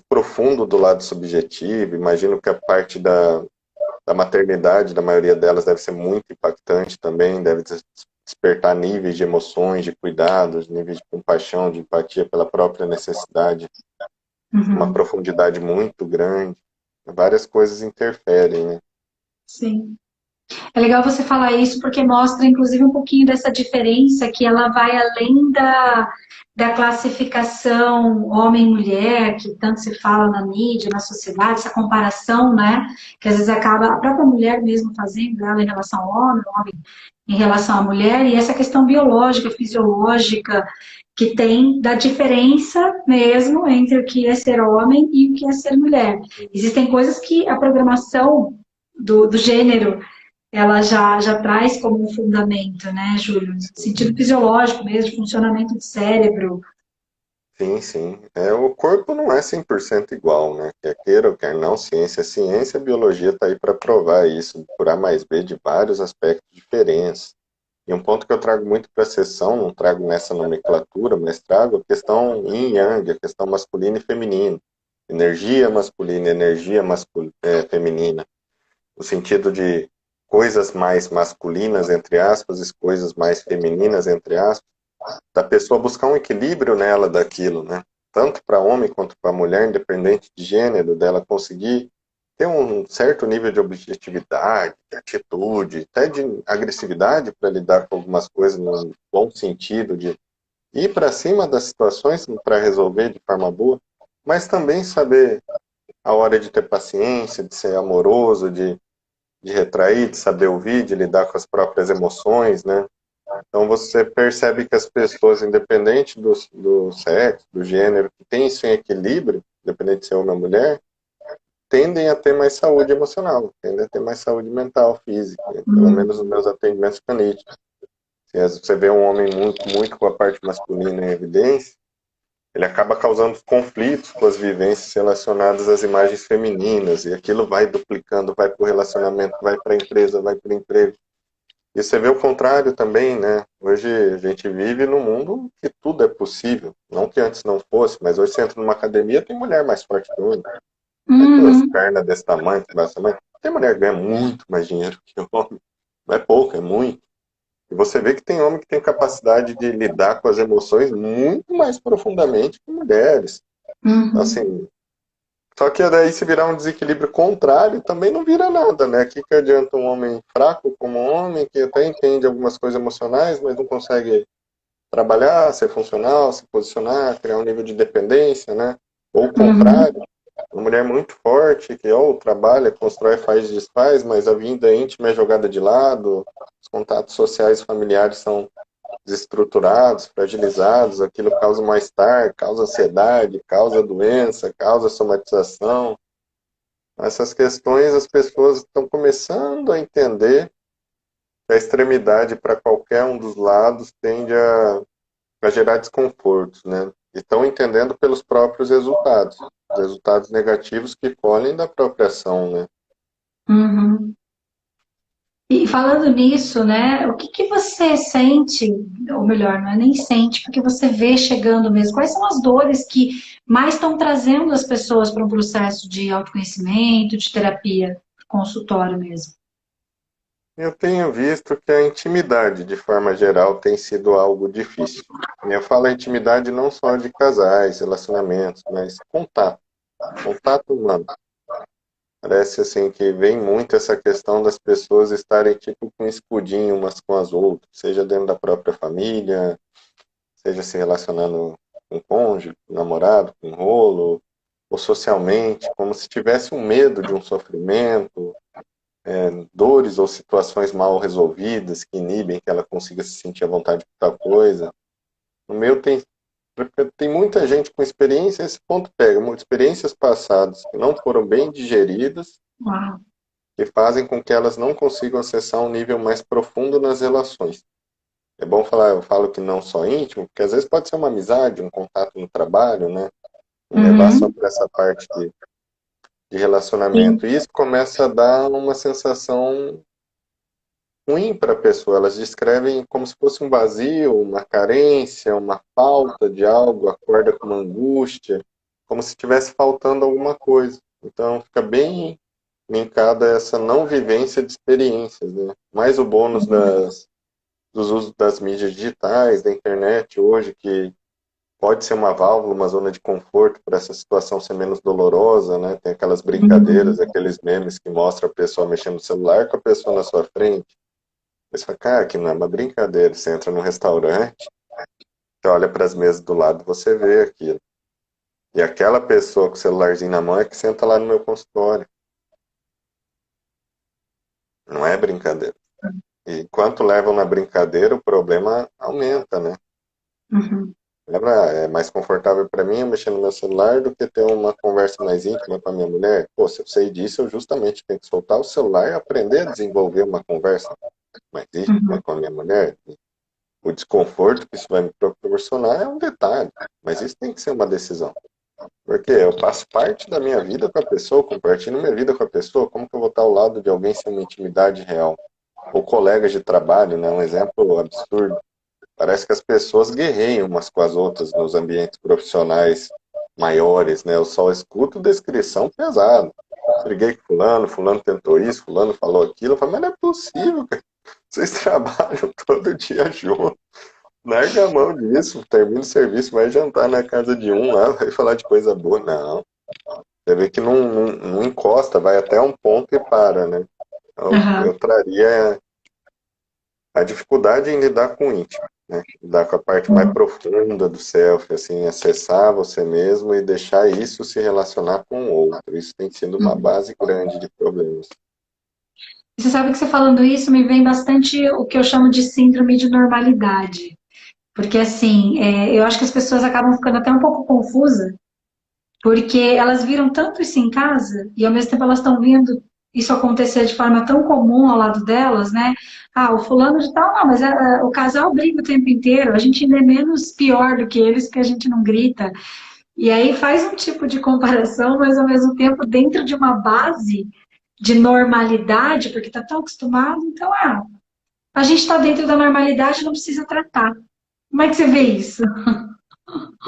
profundo do lado subjetivo. Imagino que a parte da maternidade, da maioria delas, deve ser muito impactante também, deve despertar níveis de emoções, de cuidados, níveis de compaixão, de empatia pela própria necessidade, uma Uhum. profundidade muito grande. Várias coisas interferem, né? Sim. É legal você falar isso porque mostra, inclusive, um pouquinho dessa diferença que ela vai além da classificação homem-mulher, que tanto se fala na mídia, na sociedade, essa comparação, né? Que às vezes acaba a própria mulher mesmo fazendo ela em relação ao homem, o homem em relação à mulher, e essa questão biológica, fisiológica, que tem da diferença mesmo entre o que é ser homem e o que é ser mulher. Existem coisas que a programação do gênero ela já traz como um fundamento, né, Júlio? Sentido fisiológico mesmo, de funcionamento do cérebro. Sim, sim. O corpo não é 100% igual, né? Quer queira ou quer não, ciência é ciência, a biologia está aí para provar isso, por A mais B, de vários aspectos diferentes. E um ponto que eu trago muito para a sessão, não trago nessa nomenclatura, mas trago a questão yin e yang, a questão masculina e feminina. Energia masculina, feminina. No sentido de coisas mais masculinas, entre aspas, e coisas mais femininas, entre aspas, da pessoa buscar um equilíbrio nela daquilo, né? Tanto para homem quanto para mulher, independente de gênero, dela conseguir ter um certo nível de objetividade, de atitude, até de agressividade para lidar com algumas coisas no bom sentido, de ir para cima das situações para resolver de forma boa, mas também saber a hora de ter paciência, de ser amoroso, de retrair, de saber ouvir, de lidar com as próprias emoções, né? Então você percebe que as pessoas, independente do sexo, do gênero, que tem isso em equilíbrio, independente de ser homem ou mulher, tendem a ter mais saúde emocional, tendem a ter mais saúde mental, física. Pelo menos os meus atendimentos ficam nítidos. Se você vê um homem muito com a parte masculina em evidência, ele acaba causando conflitos com as vivências relacionadas às imagens femininas, e aquilo vai duplicando, vai para o relacionamento, vai para a empresa, vai para o emprego. E você vê o contrário também, né? Hoje a gente vive num mundo que tudo é possível. Não que antes não fosse, mas hoje você entra numa academia, tem mulher mais forte que homem. Tem aquelas Uhum, pernas desse tamanho, que basta mais. Tem mulher que ganha muito mais dinheiro que homem. Não é pouco, é muito. E você vê que tem homem que tem capacidade de lidar com as emoções muito mais profundamente que mulheres. Então, uhum, assim, só que daí se virar um desequilíbrio contrário, também não vira nada, né? O que que adianta um homem fraco como um homem, que até entende algumas coisas emocionais, mas não consegue trabalhar, ser funcional, se posicionar, criar um nível de dependência, né? Ou o uhum, contrário, uma mulher muito forte, que ou trabalha, constrói, faz, desfaz, mas a vida íntima é jogada de lado, os contatos sociais e familiares são desestruturados, fragilizados, aquilo causa mal-estar, causa ansiedade, causa doença, causa somatização. Essas questões as pessoas estão começando a entender que a extremidade para qualquer um dos lados tende a gerar desconfortos, né? E estão entendendo pelos próprios resultados, os resultados negativos que colhem da própria ação, né? uhum. E falando nisso, né, o que que você sente, ou melhor, não é nem sente, porque você vê chegando mesmo, quais são as dores que mais estão trazendo as pessoas para um processo de autoconhecimento, de terapia, consultório mesmo? Eu tenho visto que a intimidade, de forma geral, tem sido algo difícil. Eu falo intimidade não só de casais, relacionamentos, mas contato humano. Parece assim que vem muito essa questão das pessoas estarem tipo com um escudinho umas com as outras, seja dentro da própria família, seja se relacionando com o cônjuge, com o namorado, com o rolo, ou socialmente, como se tivesse um medo de um sofrimento, dores ou situações mal resolvidas que inibem que ela consiga se sentir à vontade com tal coisa. No meu tem muita gente com experiência, esse ponto pega, experiências passadas que não foram bem digeridas Uau. que fazem com que elas não consigam acessar um nível mais profundo nas relações. É bom falar, eu falo que não só íntimo, porque às vezes pode ser uma amizade, um contato no trabalho, né? Não levar só Uhum. para essa parte de Sim. relacionamento. E isso começa a dar uma sensação ruim para a pessoa. Elas descrevem como se fosse um vazio, uma carência, uma falta de algo, acorda com uma angústia, como se estivesse faltando alguma coisa. Então fica bem linkada a essa não vivência de experiências, né? Mais o bônus dos usos das mídias digitais, da internet hoje, que pode ser uma válvula, uma zona de conforto para essa situação ser menos dolorosa, né? Tem aquelas brincadeiras, Uhum. aqueles memes que mostram a pessoa mexendo no celular com a pessoa na sua frente. Você fala, cara, que não é uma brincadeira. Você entra num restaurante, você olha para as mesas do lado, você vê aquilo. E aquela pessoa com o celularzinho na mão é que senta lá no meu consultório. Não é brincadeira. E enquanto levam na brincadeira, o problema aumenta, né? Uhum. Lembra, é mais confortável para mim eu mexer no meu celular do que ter uma conversa mais íntima com a minha mulher. Pô, se eu sei disso, eu justamente tenho que soltar o celular e aprender a desenvolver uma conversa mais íntima Uhum. com a minha mulher. O desconforto que isso vai me proporcionar é um detalhe, mas isso tem que ser uma decisão. Porque eu passo parte da minha vida com a pessoa, compartilho minha vida com a pessoa, como que eu vou estar ao lado de alguém sem uma intimidade real? Ou colegas de trabalho, né? Um exemplo absurdo. Parece que as pessoas guerreiam umas com as outras nos ambientes profissionais maiores, né? Eu só escuto descrição pesada. Briguei com fulano, fulano tentou isso, fulano falou aquilo. Eu falo, mas não é possível, cara. Vocês trabalham todo dia juntos. Larga a mão disso, termina o serviço, vai jantar na casa de um lá, vai falar de coisa boa. Não. Você vê que não encosta, vai até um ponto e para, né? Então, Aham. eu traria a dificuldade em lidar com o íntimo, né? Lidar com a parte mais profunda do self, assim, acessar você mesmo e deixar isso se relacionar com o outro. Isso tem sido uma Uhum. base grande de problemas. Você sabe que você falando isso me vem bastante o que eu chamo de síndrome de normalidade. Porque, assim, eu acho que as pessoas acabam ficando até um pouco confusas, porque elas viram tanto isso em casa, e ao mesmo tempo elas estão vendo isso acontecer de forma tão comum ao lado delas, né? Ah, o fulano de tal, não, mas o casal briga o tempo inteiro, a gente ainda é menos pior do que eles, porque a gente não grita. E aí faz um tipo de comparação, mas ao mesmo tempo dentro de uma base de normalidade, porque está tão acostumado, então, a gente está dentro da normalidade, não precisa tratar. Como é que você vê isso?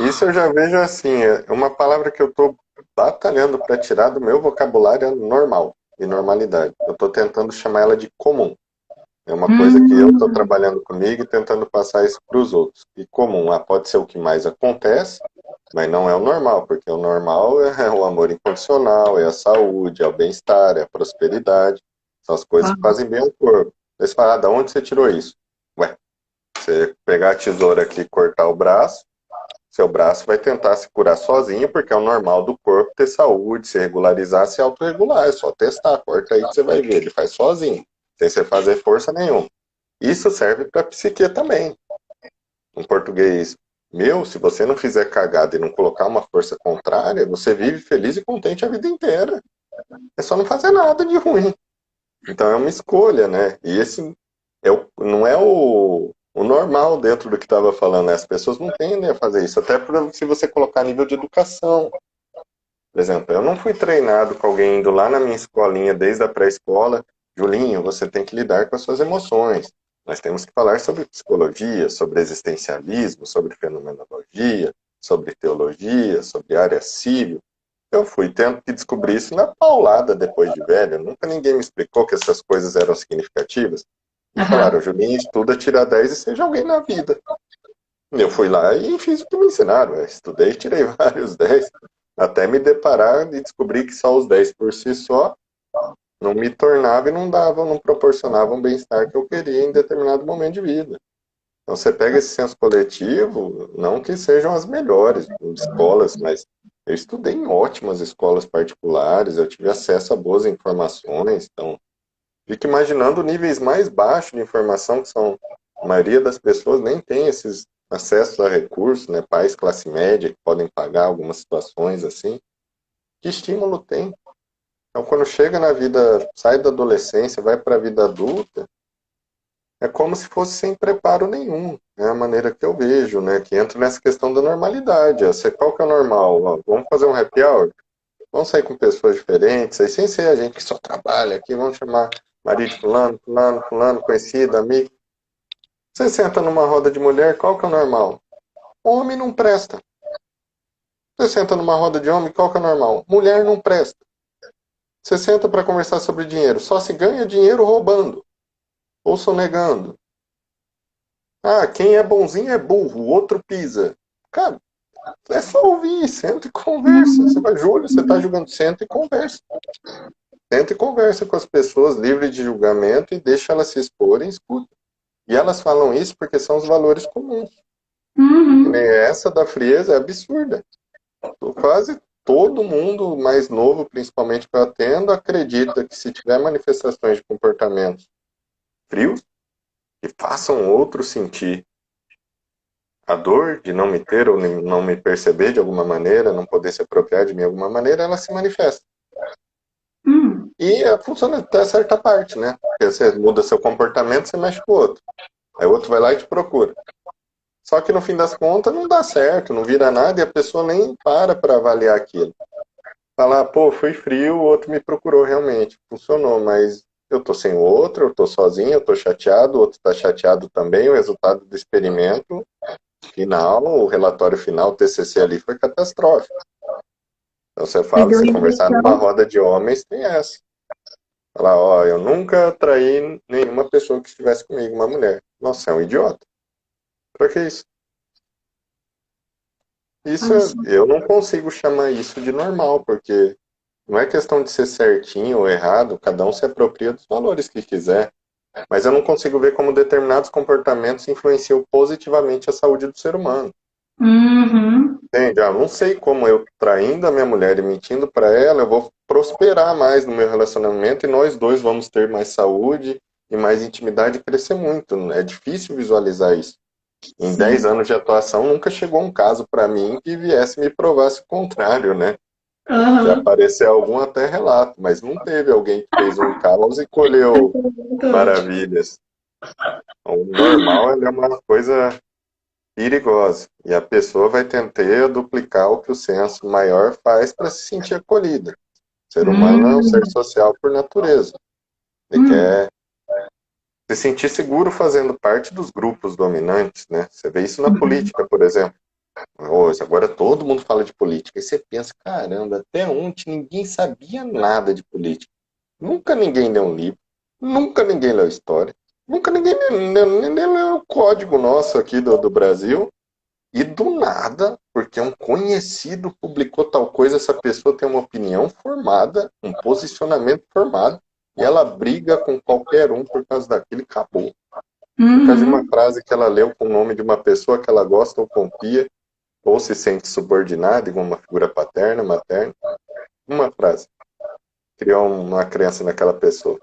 Isso eu já vejo assim, é uma palavra que eu estou batalhando para tirar do meu vocabulário é normal e normalidade. Eu estou tentando chamar ela de comum. É uma coisa que eu estou Hum, trabalhando comigo e tentando passar isso para os outros. E comum, pode ser o que mais acontece, mas não é o normal, porque o normal é o amor incondicional, é a saúde, é o bem-estar, é a prosperidade. São as coisas que ah, fazem bem ao corpo. Aí você fala, da onde você tirou isso? Ué, você pegar a tesoura aqui e cortar o braço, seu braço vai tentar se curar sozinho, porque é o normal do corpo ter saúde, se regularizar, se autorregular. É só testar, corta aí que você vai ver, ele faz sozinho, sem você fazer força nenhuma. Isso serve para a psique também. Em português meu, se você não fizer cagada e não colocar uma força contrária, você vive feliz e contente a vida inteira. É só não fazer nada de ruim. Então é uma escolha, né? E esse não é o normal dentro do que estava falando, né? As pessoas não tendem a fazer isso, até se você colocar nível de educação. Por exemplo, eu não fui treinado com alguém indo lá na minha escolinha desde a pré-escola. Julinho, você tem que lidar com as suas emoções. Nós temos que falar sobre psicologia, sobre existencialismo, sobre fenomenologia, sobre teologia, sobre área civil. Eu fui tendo que descobrir isso na paulada depois de velho. Nunca ninguém me explicou que essas coisas eram significativas. Me falaram, aham. Julinho, estuda, tira 10 e seja alguém na vida. Eu fui lá e fiz o que me ensinaram. Eu estudei e tirei vários 10, até me deparar e descobrir que só os 10 por si só não me tornava e não dava, não proporcionava um bem-estar que eu queria em determinado momento de vida. Então você pega esse senso coletivo, não que sejam as melhores escolas, mas eu estudei em ótimas escolas particulares, eu tive acesso a boas informações, então fico imaginando níveis mais baixos de informação, que são, a maioria das pessoas nem tem esses acessos a recursos, né? Pais classe média que podem pagar algumas situações assim. Que estímulo tem? Então, quando chega na vida, sai da adolescência, vai para a vida adulta, é como se fosse sem preparo nenhum. É a maneira que eu vejo, né? Que entra nessa questão da normalidade. Qual que é o normal? Ó, vamos fazer um happy hour? Vamos sair com pessoas diferentes, aí sem ser a gente que só trabalha aqui, vamos chamar marido de fulano, fulano, fulano, conhecido, amigo. Você senta numa roda de mulher, qual que é o normal? Homem não presta. Você senta numa roda de homem, qual que é o normal? Mulher não presta. Você senta para conversar sobre dinheiro, só se ganha dinheiro roubando ou sonegando. Ah, quem é bonzinho é burro, o outro pisa. Cara, é só ouvir, senta e conversa. Você vai, Júlio, você está julgando, senta e conversa. Senta e conversa com as pessoas, livre de julgamento, e deixa elas se exporem, escuta. E elas falam isso porque são os valores comuns. E nem essa da frieza é absurda. Quase todo mundo mais novo, principalmente que eu atendo, acredita que se tiver manifestações de comportamentos frios, que façam outro sentir a dor de não me ter ou não me perceber de alguma maneira, não poder se apropriar de mim de alguma maneira, ela se manifesta. E funciona até certa parte, né? Porque você muda seu comportamento, você mexe com o outro. Aí o outro vai lá e te procura. Só que no fim das contas não dá certo, não vira nada e a pessoa nem para avaliar aquilo. Falar, pô, fui frio, o outro me procurou realmente. Funcionou, mas eu tô sem o outro, eu tô sozinho, eu tô chateado, o outro tá chateado também, o resultado do experimento final, o relatório final, o TCC ali foi catastrófico. Então você fala, você conversar numa roda de homens, tem essa. Falar, ó, eu nunca traí nenhuma pessoa que estivesse comigo, uma mulher. Nossa, é um idiota. Pra que isso? Eu não consigo chamar isso de normal, porque não é questão de ser certinho ou errado, cada um se apropria dos valores que quiser. Mas eu não consigo ver como determinados comportamentos influenciam positivamente a saúde do ser humano. Entende? Eu não sei como eu, traindo a minha mulher e mentindo para ela, eu vou prosperar mais no meu relacionamento e nós dois vamos ter mais saúde e mais intimidade e crescer muito. É difícil visualizar isso. Em 10 anos de atuação, nunca chegou um caso para mim que viesse me provasse o contrário, né? Se aparecer algum, até relato, mas não teve alguém que fez um caos e colheu maravilhas. O normal é uma coisa perigosa. E a pessoa vai tentar duplicar o que o senso maior faz para se sentir acolhida. O ser humano é um ser social por natureza. Ele quer se sentir seguro fazendo parte dos grupos dominantes, né? Você vê isso na política, por exemplo. Hoje, agora todo mundo fala de política. E você pensa, caramba, até ontem ninguém sabia nada de política. Nunca ninguém leu um livro, nunca ninguém leu história, nunca ninguém nem leu o código nosso aqui do Brasil. E do nada, porque um conhecido publicou tal coisa, essa pessoa tem uma opinião formada, um posicionamento formado, e ela briga com qualquer um por causa daquilo e acabou. Por causa de uma frase que ela leu com o nome de uma pessoa que ela gosta ou confia, ou se sente subordinada, igual uma figura paterna, materna. Uma frase. Criou uma crença naquela pessoa.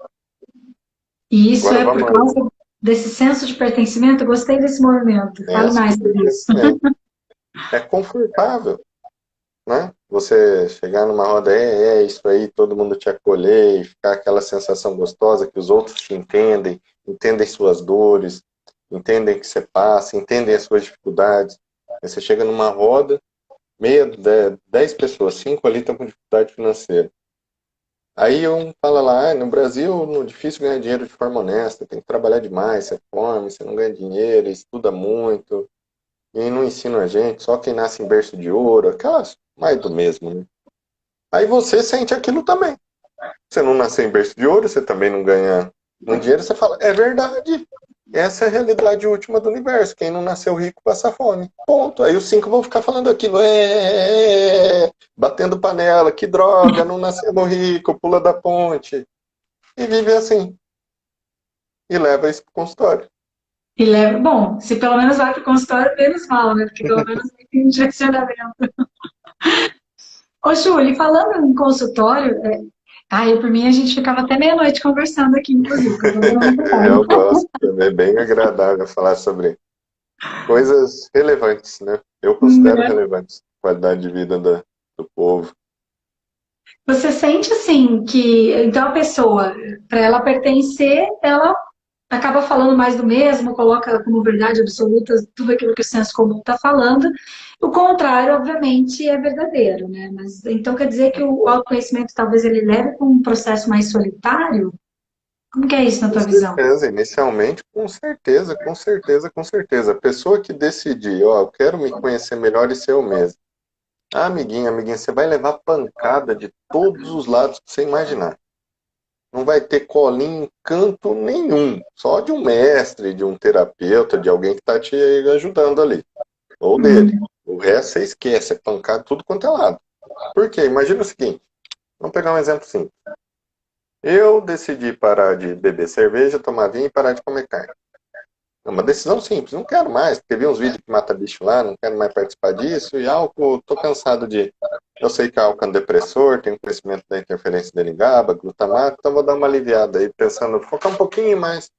E isso agora, por causa desse senso de pertencimento? Eu gostei desse movimento. Fale mais sobre isso. É confortável, né? Você chegar numa roda, é isso aí, todo mundo te acolher e ficar aquela sensação gostosa que os outros te entendem, entendem suas dores, entendem o que você passa, entendem as suas dificuldades. Aí você chega numa roda, 10 pessoas, 5 ali estão com dificuldade financeira. Aí um fala lá, no Brasil é difícil ganhar dinheiro de forma honesta, tem que trabalhar demais, você come, você não ganha dinheiro, estuda muito, e não ensina a gente, só quem nasce em berço de ouro, aquelas mais do mesmo, né? Aí você sente aquilo também. Você não nasceu em berço de ouro, você também não ganha um dinheiro, você fala, é verdade, essa é a realidade última do universo, quem não nasceu rico passa fome, ponto. Aí os 5 vão ficar falando aquilo, batendo panela, que droga, não nascemos rico, pula da ponte, e vive assim, e leva isso pro consultório. E leva, bom, se pelo menos vai para o consultório, menos mal, né? Porque pelo menos tem um direcionamento. Ô, Júlia, falando em consultório, eu, por mim, a gente ficava até meia-noite conversando aqui, inclusive. Eu gosto também, é bem agradável falar sobre coisas relevantes, né? Eu considero relevantes, qualidade de vida do povo. Você sente assim que então a pessoa, para ela pertencer, ela acaba falando mais do mesmo, coloca como verdade absoluta tudo aquilo que o senso comum está falando. O contrário, obviamente, é verdadeiro, né? Mas então quer dizer que o autoconhecimento talvez ele leve para um processo mais solitário? Como que é isso na Com tua visão? certeza, inicialmente, com certeza, com certeza, com certeza. A pessoa que decidir, ó, eu quero me conhecer melhor e ser eu mesmo. Ah, amiguinha, amiguinha, você vai levar pancada de todos os lados que você imaginar. Não vai ter colinho em canto nenhum. Só de um mestre, de um terapeuta, de alguém que está te ajudando ali. Ou dele. Hum, O resto você esquece, é pancada tudo quanto é lado. Por quê? Imagina o seguinte, vamos pegar um exemplo simples. Eu decidi parar de beber cerveja, tomar vinho e parar de comer carne. É uma decisão simples, não quero mais, porque vi uns vídeos que mata bicho lá, não quero mais participar disso, e álcool, tô cansado de... Eu sei que álcool é um depressor, tenho conhecimento da interferência dele em GABA, glutamato, então vou dar uma aliviada aí, pensando, focar um pouquinho mais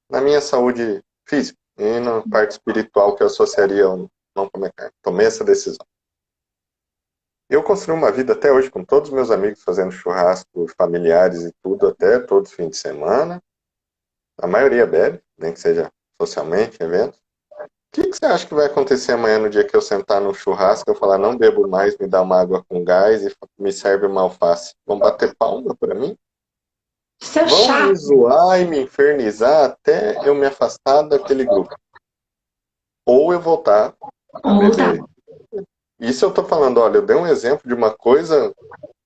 na minha saúde física e na parte espiritual que eu associaria ao não comer carne. Tomei essa decisão. Eu construí uma vida até hoje com todos os meus amigos fazendo churrasco, familiares e tudo, até todos os fins de semana. A maioria bebe, nem que seja socialmente, em eventos. O que você acha que vai acontecer amanhã no dia que eu sentar no churrasco e eu falar não bebo mais, me dá uma água com gás e me serve uma alface? Vão bater palma para mim? isso é Vão me chato. zoar e me infernizar até eu me afastar daquele grupo. Ou eu voltar a Ou tá. beber. Isso eu tô falando, olha, eu dei um exemplo de uma coisa,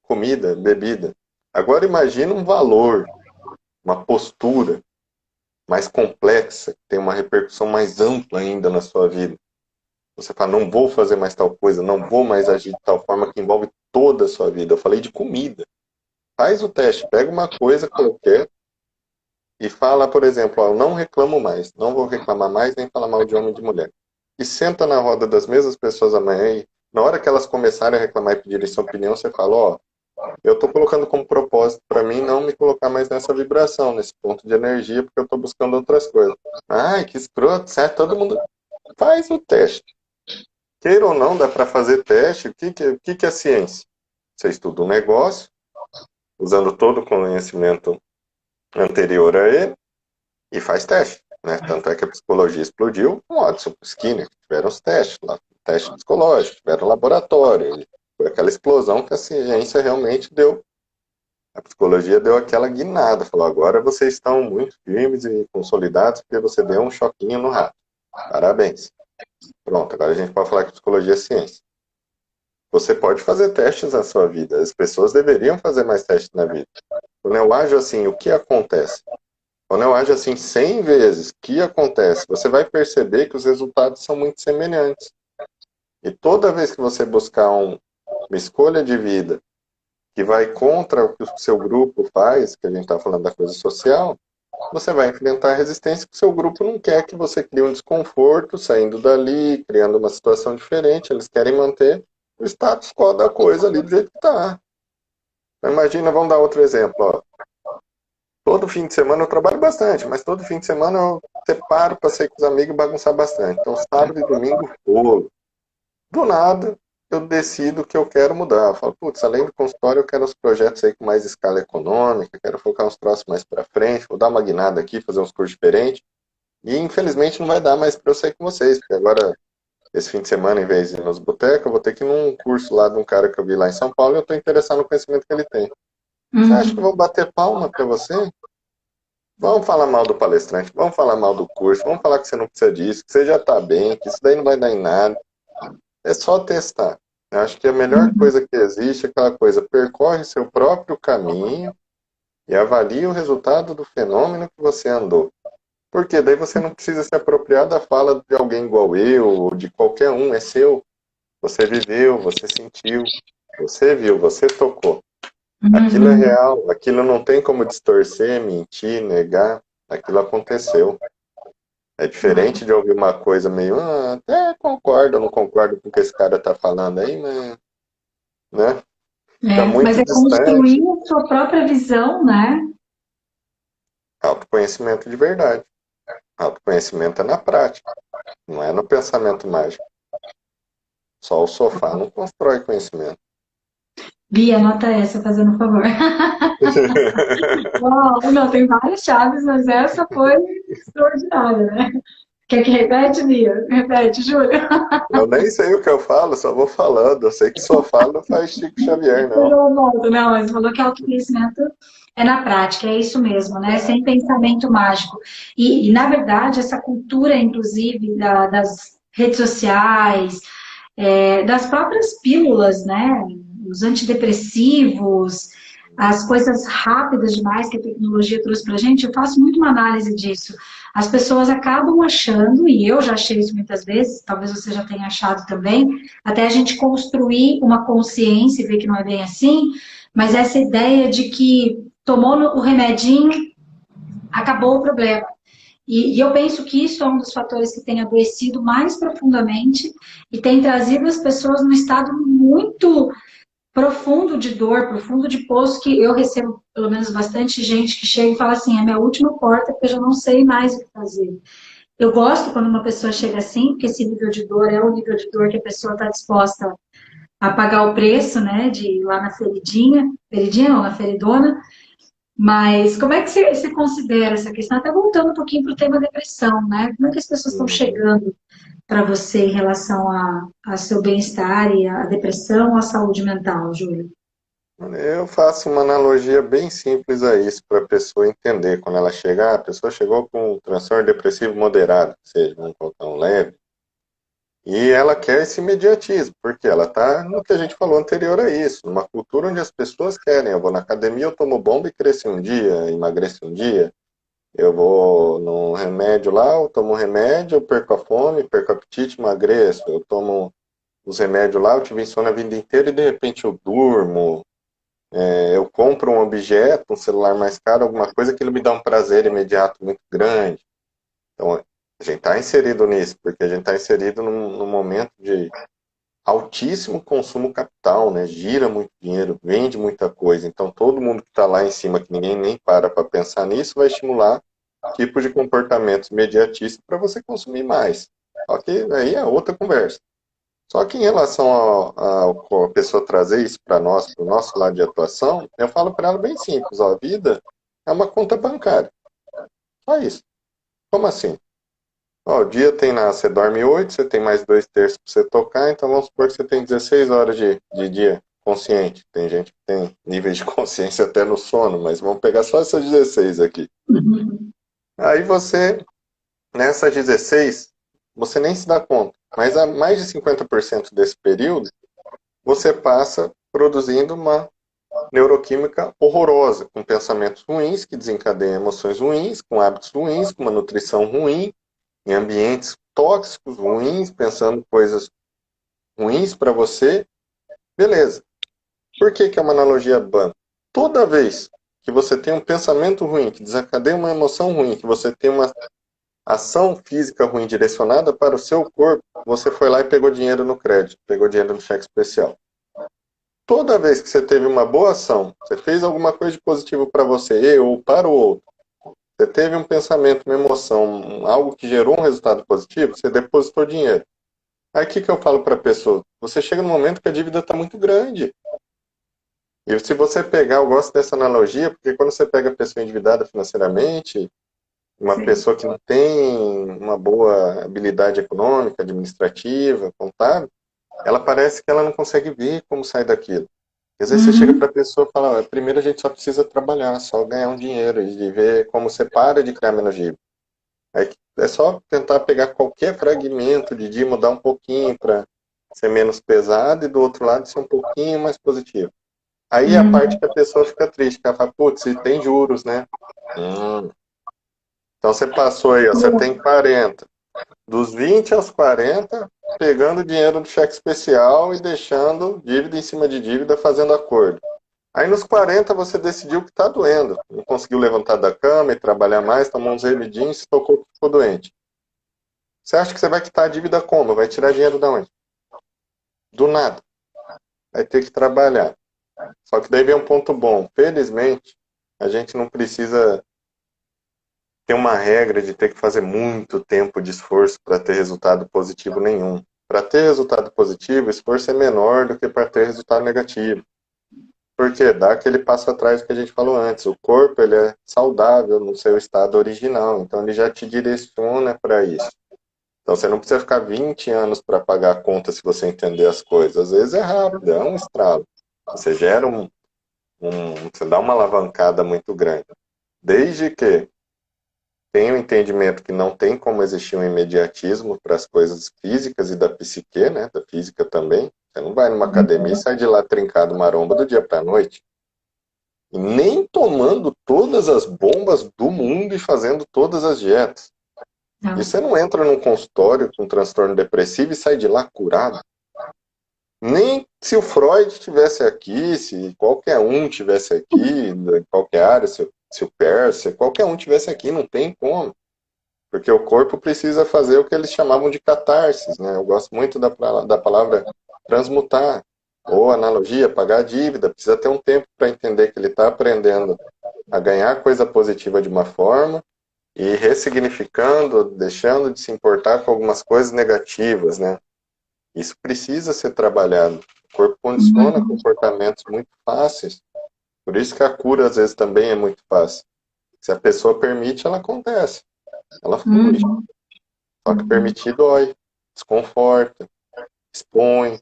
comida, bebida. Agora imagina um valor, uma postura mais complexa, que tem uma repercussão mais ampla ainda na sua vida. Você fala, não vou fazer mais tal coisa, não vou mais agir de tal forma que envolve toda a sua vida. Eu falei de comida. Faz o teste, pega uma coisa qualquer e fala, por exemplo, ó, eu não reclamo mais, não vou reclamar mais nem falar mal de homem e de mulher. E senta na roda das mesmas pessoas amanhã e na hora que elas começarem a reclamar e pedirem sua opinião, você fala, ó, eu estou colocando como propósito para mim não me colocar mais nessa vibração, nesse ponto de energia, porque eu estou buscando outras coisas. Ai, que escroto, certo? Todo mundo faz o teste. Queira ou não, dá para fazer teste. O que é ciência? Você estuda um negócio, usando todo o conhecimento anterior a ele, e faz teste. Né? Tanto é que a psicologia explodiu com Watson, Skinner, tiveram os testes lá, teste psicológico, tiveram laboratório. Foi aquela explosão que a ciência realmente deu. A psicologia deu aquela guinada, falou, agora vocês estão muito firmes e consolidados porque você deu um choquinho no rato. Parabéns. Pronto, agora a gente pode falar que psicologia é ciência. Você pode fazer testes na sua vida. As pessoas deveriam fazer mais testes na vida. Quando eu ajo assim, o que acontece? Quando eu ajo assim 100 vezes, o que acontece? Você vai perceber que os resultados são muito semelhantes. E toda vez que você buscar uma escolha de vida que vai contra o que o seu grupo faz, que a gente está falando da coisa social, você vai enfrentar a resistência que o seu grupo não quer que você crie um desconforto, saindo dali, criando uma situação diferente. Eles querem manter o status quo da coisa ali do jeito que está. Imagina, vamos dar outro exemplo. Ó. Todo fim de semana eu trabalho bastante, mas todo fim de semana eu separo para sair com os amigos e bagunçar bastante. Então, sábado e domingo, fogo. Do nada, eu decido que eu quero mudar. Eu falo, putz, além do consultório, eu quero os projetos aí com mais escala econômica, quero focar uns troços mais para frente, vou dar uma guinada aqui, fazer uns cursos diferentes. E, infelizmente, não vai dar mais para eu sair com vocês, porque agora, esse fim de semana, em vez de ir nos botecos, eu vou ter que ir num curso lá de um cara que eu vi lá em São Paulo e eu estou interessado no conhecimento que ele tem. Você acha que eu Uhum. vou bater palma para você? Vamos falar mal do palestrante, vamos falar mal do curso, vamos falar que você não precisa disso, que você já está bem, que isso daí não vai dar em nada. É só testar. Eu acho que a melhor Uhum. coisa que existe é aquela coisa, percorre seu próprio caminho e avalie o resultado do fenômeno que você andou. Porque daí você não precisa se apropriar da fala de alguém igual eu, ou de qualquer um, é seu. Você viveu, você sentiu, você viu, você tocou. Aquilo é Uhum. real, aquilo não tem como distorcer, mentir, negar. Aquilo aconteceu. É diferente de ouvir uma coisa meio, até concordo, não concordo com o que esse cara tá falando aí, mas, né? Fica É, mas muito é distante. construir a sua própria visão, né? Autoconhecimento de verdade. Autoconhecimento é na prática, não é no pensamento mágico. Só o sofá não constrói conhecimento. Bia, anota essa, fazendo um favor. Uau, não, tem várias chaves, mas essa foi extraordinária, né? Quer que repete, Bia? Repete, Júlia. Eu nem sei o que eu falo, só vou falando. Eu sei que só falo não faz Chico Xavier, não. Eu volto, não, mas falou que autoconhecimento é na prática, é isso mesmo, né? Sem pensamento mágico. Na verdade, essa cultura, inclusive, das redes sociais, das próprias pílulas, né? Os antidepressivos, as coisas rápidas demais que a tecnologia trouxe para a gente, eu faço muito uma análise disso. As pessoas acabam achando, e eu já achei isso muitas vezes, talvez você já tenha achado também, até a gente construir uma consciência e ver que não é bem assim, mas essa ideia de que tomou o remedinho, acabou o problema. E eu penso que isso é um dos fatores que tem adoecido mais profundamente e tem trazido as pessoas num estado muito profundo de dor, profundo de poço, que eu recebo, pelo menos, bastante gente que chega e fala assim, é minha última porta, porque eu já não sei mais o que fazer. Eu gosto quando uma pessoa chega assim, porque esse nível de dor é o nível de dor que a pessoa está disposta a pagar o preço, né, de ir lá na feridinha ou na feridona, mas como é que você considera essa questão? Até voltando um pouquinho para o tema depressão, né? Como é que as pessoas estão Uhum. chegando para você em relação a seu bem-estar e a depressão ou a saúde mental, Júlia? Eu faço uma analogia bem simples a isso, para a pessoa entender. Quando ela chegar, a pessoa chegou com um transtorno depressivo moderado, ou seja, vamos colocar um leve, e ela quer esse imediatismo, porque ela está no que a gente falou anterior a isso, numa cultura onde as pessoas querem. Eu vou na academia, eu tomo bomba e cresço um dia, emagreci um dia. Eu vou no remédio lá, eu tomo um remédio, eu perco a fome, perco o apetite, emagreço. Eu tomo os remédios lá, eu tive insônia a vida inteira e de repente eu durmo. Eu compro um objeto, um celular mais caro, alguma coisa que ele me dá um prazer imediato muito grande. Então, a gente está inserido nisso, porque a gente está inserido num momento de altíssimo consumo capital, né? Gira muito dinheiro, vende muita coisa. Então, todo mundo que está lá em cima, que ninguém nem para pensar nisso, vai estimular tipos de comportamentos imediatistas para você consumir mais. Só que aí é outra conversa. Só que em relação a pessoa trazer isso para nós, para o nosso lado de atuação, eu falo para ela bem simples, ó, a vida é uma conta bancária. Só isso. Como assim? Ó, o dia tem lá, você dorme 8, você tem mais 2/3 para você tocar, então vamos supor que você tem 16 horas de dia consciente. Tem gente que tem níveis de consciência até no sono, mas vamos pegar só essas 16 aqui. Uhum. Aí você, nessas 16, você nem se dá conta, mas há mais de 50% desse período, você passa produzindo uma neuroquímica horrorosa, com pensamentos ruins que desencadeiam emoções ruins, com hábitos ruins, com uma nutrição ruim, em ambientes tóxicos, ruins, pensando coisas ruins para você. Beleza. Por que é uma analogia banco? Toda vez que você tem um pensamento ruim, que desencadeia uma emoção ruim, que você tem uma ação física ruim direcionada para o seu corpo, você foi lá e pegou dinheiro no crédito, pegou dinheiro no cheque especial. Toda vez que você teve uma boa ação, você fez alguma coisa de positivo para você ou para o outro, você teve um pensamento, uma emoção, algo que gerou um resultado positivo, você depositou dinheiro. Aí o que eu falo para a pessoa? Você chega no momento que a dívida está muito grande. E se você pegar, eu gosto dessa analogia, porque quando você pega a pessoa endividada financeiramente, uma Sim. pessoa que não tem uma boa habilidade econômica, administrativa, contábil, ela parece que ela não consegue ver como sair daquilo. Às vezes você chega para Uhum. a pessoa e fala, primeiro a gente só precisa trabalhar, só ganhar um dinheiro e ver como você para de criar menos dívida. Aí é só tentar pegar qualquer fragmento de dia, mudar um pouquinho para ser menos pesado e do outro lado ser um pouquinho mais positivo. Aí é a parte Uhum. que a pessoa fica triste, que ela fala, putz, tem juros, né? Então você passou aí, ó, você tem 40. Dos 20 aos 40, pegando dinheiro do cheque especial e deixando dívida em cima de dívida, fazendo acordo. Aí nos 40 você decidiu que está doendo. Não conseguiu levantar da cama e trabalhar mais, tomou uns remedinhos e se tocou que ficou doente. Você acha que você vai quitar a dívida como? Vai tirar dinheiro de onde? Do nada. Vai ter que trabalhar. Só que daí vem um ponto bom. Felizmente, a gente não precisa ter uma regra de ter que fazer muito tempo de esforço para ter resultado positivo nenhum. Para ter resultado positivo, o esforço é menor do que para ter resultado negativo. porque dá aquele passo atrás que a gente falou antes. O corpo, ele é saudável no seu estado original, então ele já te direciona para isso. Então você não precisa ficar 20 anos para pagar a conta se você entender as coisas. Às vezes é rápido, é um estralo. Você gera você dá uma alavancada muito grande. Desde que tenha o entendimento que não tem como existir um imediatismo para as coisas físicas e da psique, né? Da física também. Você não vai numa academia e sai de lá trincado maromba do dia para a noite. E nem tomando todas as bombas do mundo e fazendo todas as dietas. Não. E você não entra num consultório com transtorno depressivo e sai de lá curado. Nem se o Freud estivesse aqui, se qualquer um estivesse aqui, em qualquer área, se o Percy, qualquer um estivesse aqui, não tem como. Porque o corpo precisa fazer o que eles chamavam de catarses, né? Eu gosto muito da palavra transmutar, ou analogia, pagar a dívida. Precisa ter um tempo para entender que ele está aprendendo a ganhar coisa positiva de uma forma e ressignificando, deixando de se importar com algumas coisas negativas, né? Isso precisa ser trabalhado. O corpo condiciona comportamentos muito fáceis. Por isso que a cura, às vezes, também é muito fácil. Se a pessoa permite, ela acontece. Ela flui. Só que permitir dói, desconforta, expõe.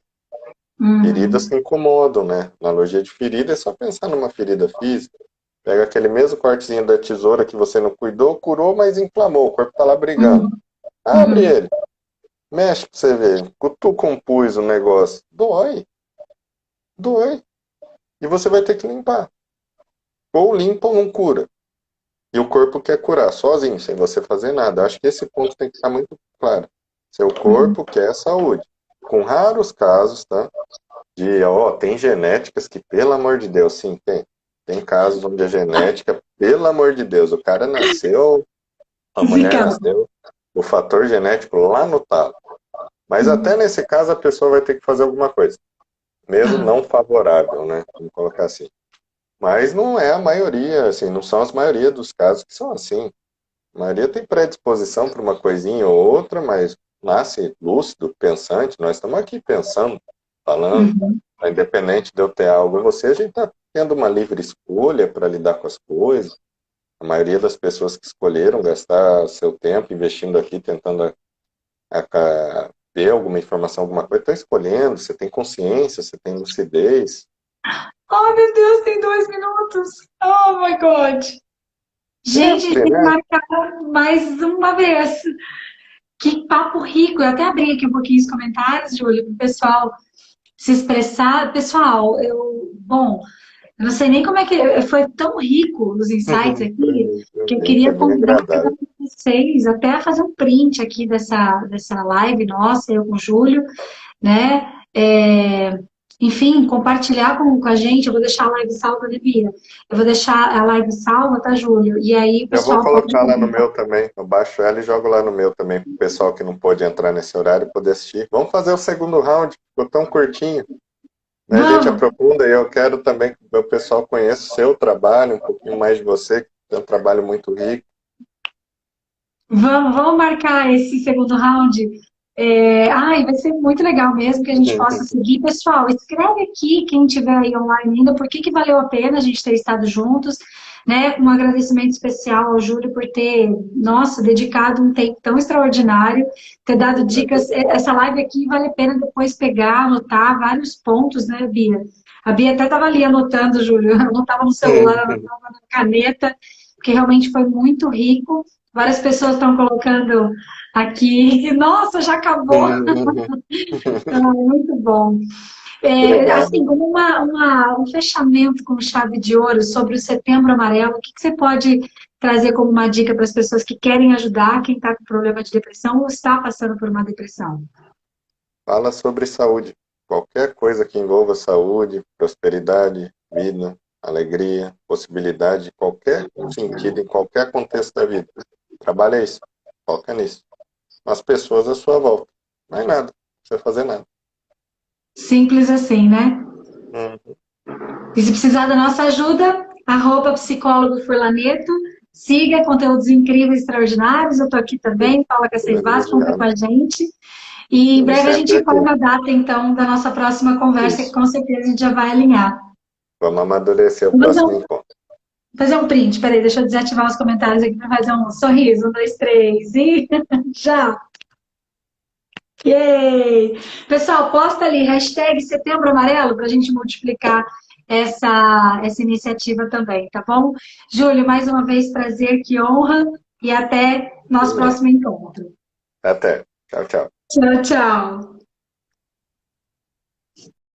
Feridas se incomodam, né? Analogia de ferida é só pensar numa ferida física. Pega aquele mesmo cortezinho da tesoura que você não cuidou, curou, mas inflamou. O corpo está lá brigando. Abre ele. Mexe pra você ver. Cutuca um pus o negócio. Dói. Dói. E você vai ter que limpar. Ou limpa ou não cura. E o corpo quer curar sozinho, sem você fazer nada. Acho que esse ponto tem que ficar muito claro. Seu corpo quer saúde. Com raros casos, tá? Tem genéticas que, pelo amor de Deus, sim, tem. Tem casos onde a genética, pelo amor de Deus, o cara nasceu, a mulher nasceu, o fator genético lá no talo. Mas até nesse caso a pessoa vai ter que fazer alguma coisa. Mesmo não favorável, né? Vamos colocar assim. Mas não é a maioria, assim, não são as maioria dos casos que são assim. A maioria tem predisposição para uma coisinha ou outra, mas nasce lúcido, pensante. Nós estamos aqui pensando, falando. Independente de eu ter algo em você, a gente está tendo uma livre escolha para lidar com as coisas. A maioria das pessoas que escolheram gastar seu tempo investindo aqui, tentando ver alguma informação, alguma coisa, estão escolhendo. Você tem consciência, você tem lucidez. Oh, meu Deus, tem 2 minutos. Oh, my God. Gente, Sempre, tem que né? marcar mais uma vez. Que papo rico. Eu até abri aqui um pouquinho os comentários, Júlio, para o pessoal se expressar. Pessoal, eu não sei nem como é que... Foi tão rico os insights aqui, que eu queria Foi bem convidar cada agradável. um de vocês até a fazer um print aqui dessa live nossa, eu com o Júlio, né? Enfim, compartilhar com a gente. Eu vou deixar a live salva, né, Bia? Eu vou deixar a live salva, tá, Júlio? E aí o Eu vou pessoal pode... colocar lá no meu também. Eu baixo ela e jogo lá no meu também, para o pessoal que não pôde entrar nesse horário poder assistir. Vamos fazer o segundo round, ficou tão curtinho. Né? A gente aprofunda e eu quero também que o meu pessoal conheça o seu trabalho, um pouquinho mais de você, que tem um trabalho muito rico. Vamos marcar esse segundo round. Vai ser muito legal mesmo que a gente possa seguir. Pessoal, escreve aqui, quem estiver aí online ainda, por que valeu a pena a gente ter estado juntos, né? Um agradecimento especial ao Júlio por ter, nossa, dedicado um tempo tão extraordinário, ter dado dicas. Essa live aqui vale a pena depois pegar, anotar vários pontos, né, Bia? A Bia até estava ali anotando, Júlio, eu anotava no celular, anotava na caneta, porque realmente foi muito rico. Várias pessoas estão colocando aqui. Nossa, já acabou. Muito bom. Assim, como um fechamento com chave de ouro sobre o Setembro Amarelo, o que você pode trazer como uma dica para as pessoas que querem ajudar quem está com problema de depressão ou está passando por uma depressão? Fala sobre saúde. Qualquer coisa que envolva saúde, prosperidade, vida, alegria, possibilidade, qualquer sentido, em qualquer contexto da vida. Trabalha isso. Foca nisso. As pessoas à sua volta. Não é nada. Não precisa fazer nada. Simples assim, né? E se precisar da nossa ajuda, @psicólogo Furlaneto, siga conteúdos incríveis, extraordinários. Eu estou aqui também, Paula Caceivas, conta com a gente. E em breve a gente informa a data, então, da nossa próxima conversa, que com certeza a gente já vai alinhar. Vamos amadurecer o Vou próximo encontro. fazer um print. Peraí, deixa eu desativar os comentários aqui para fazer um sorriso. Um, dois, três. E já. Yay! Pessoal, posta ali, hashtag Setembro Amarelo, para a gente multiplicar essa iniciativa também, tá bom? Júlio, mais uma vez, prazer, que honra, e até nosso próximo encontro. Até. Tchau, tchau. Tchau, tchau.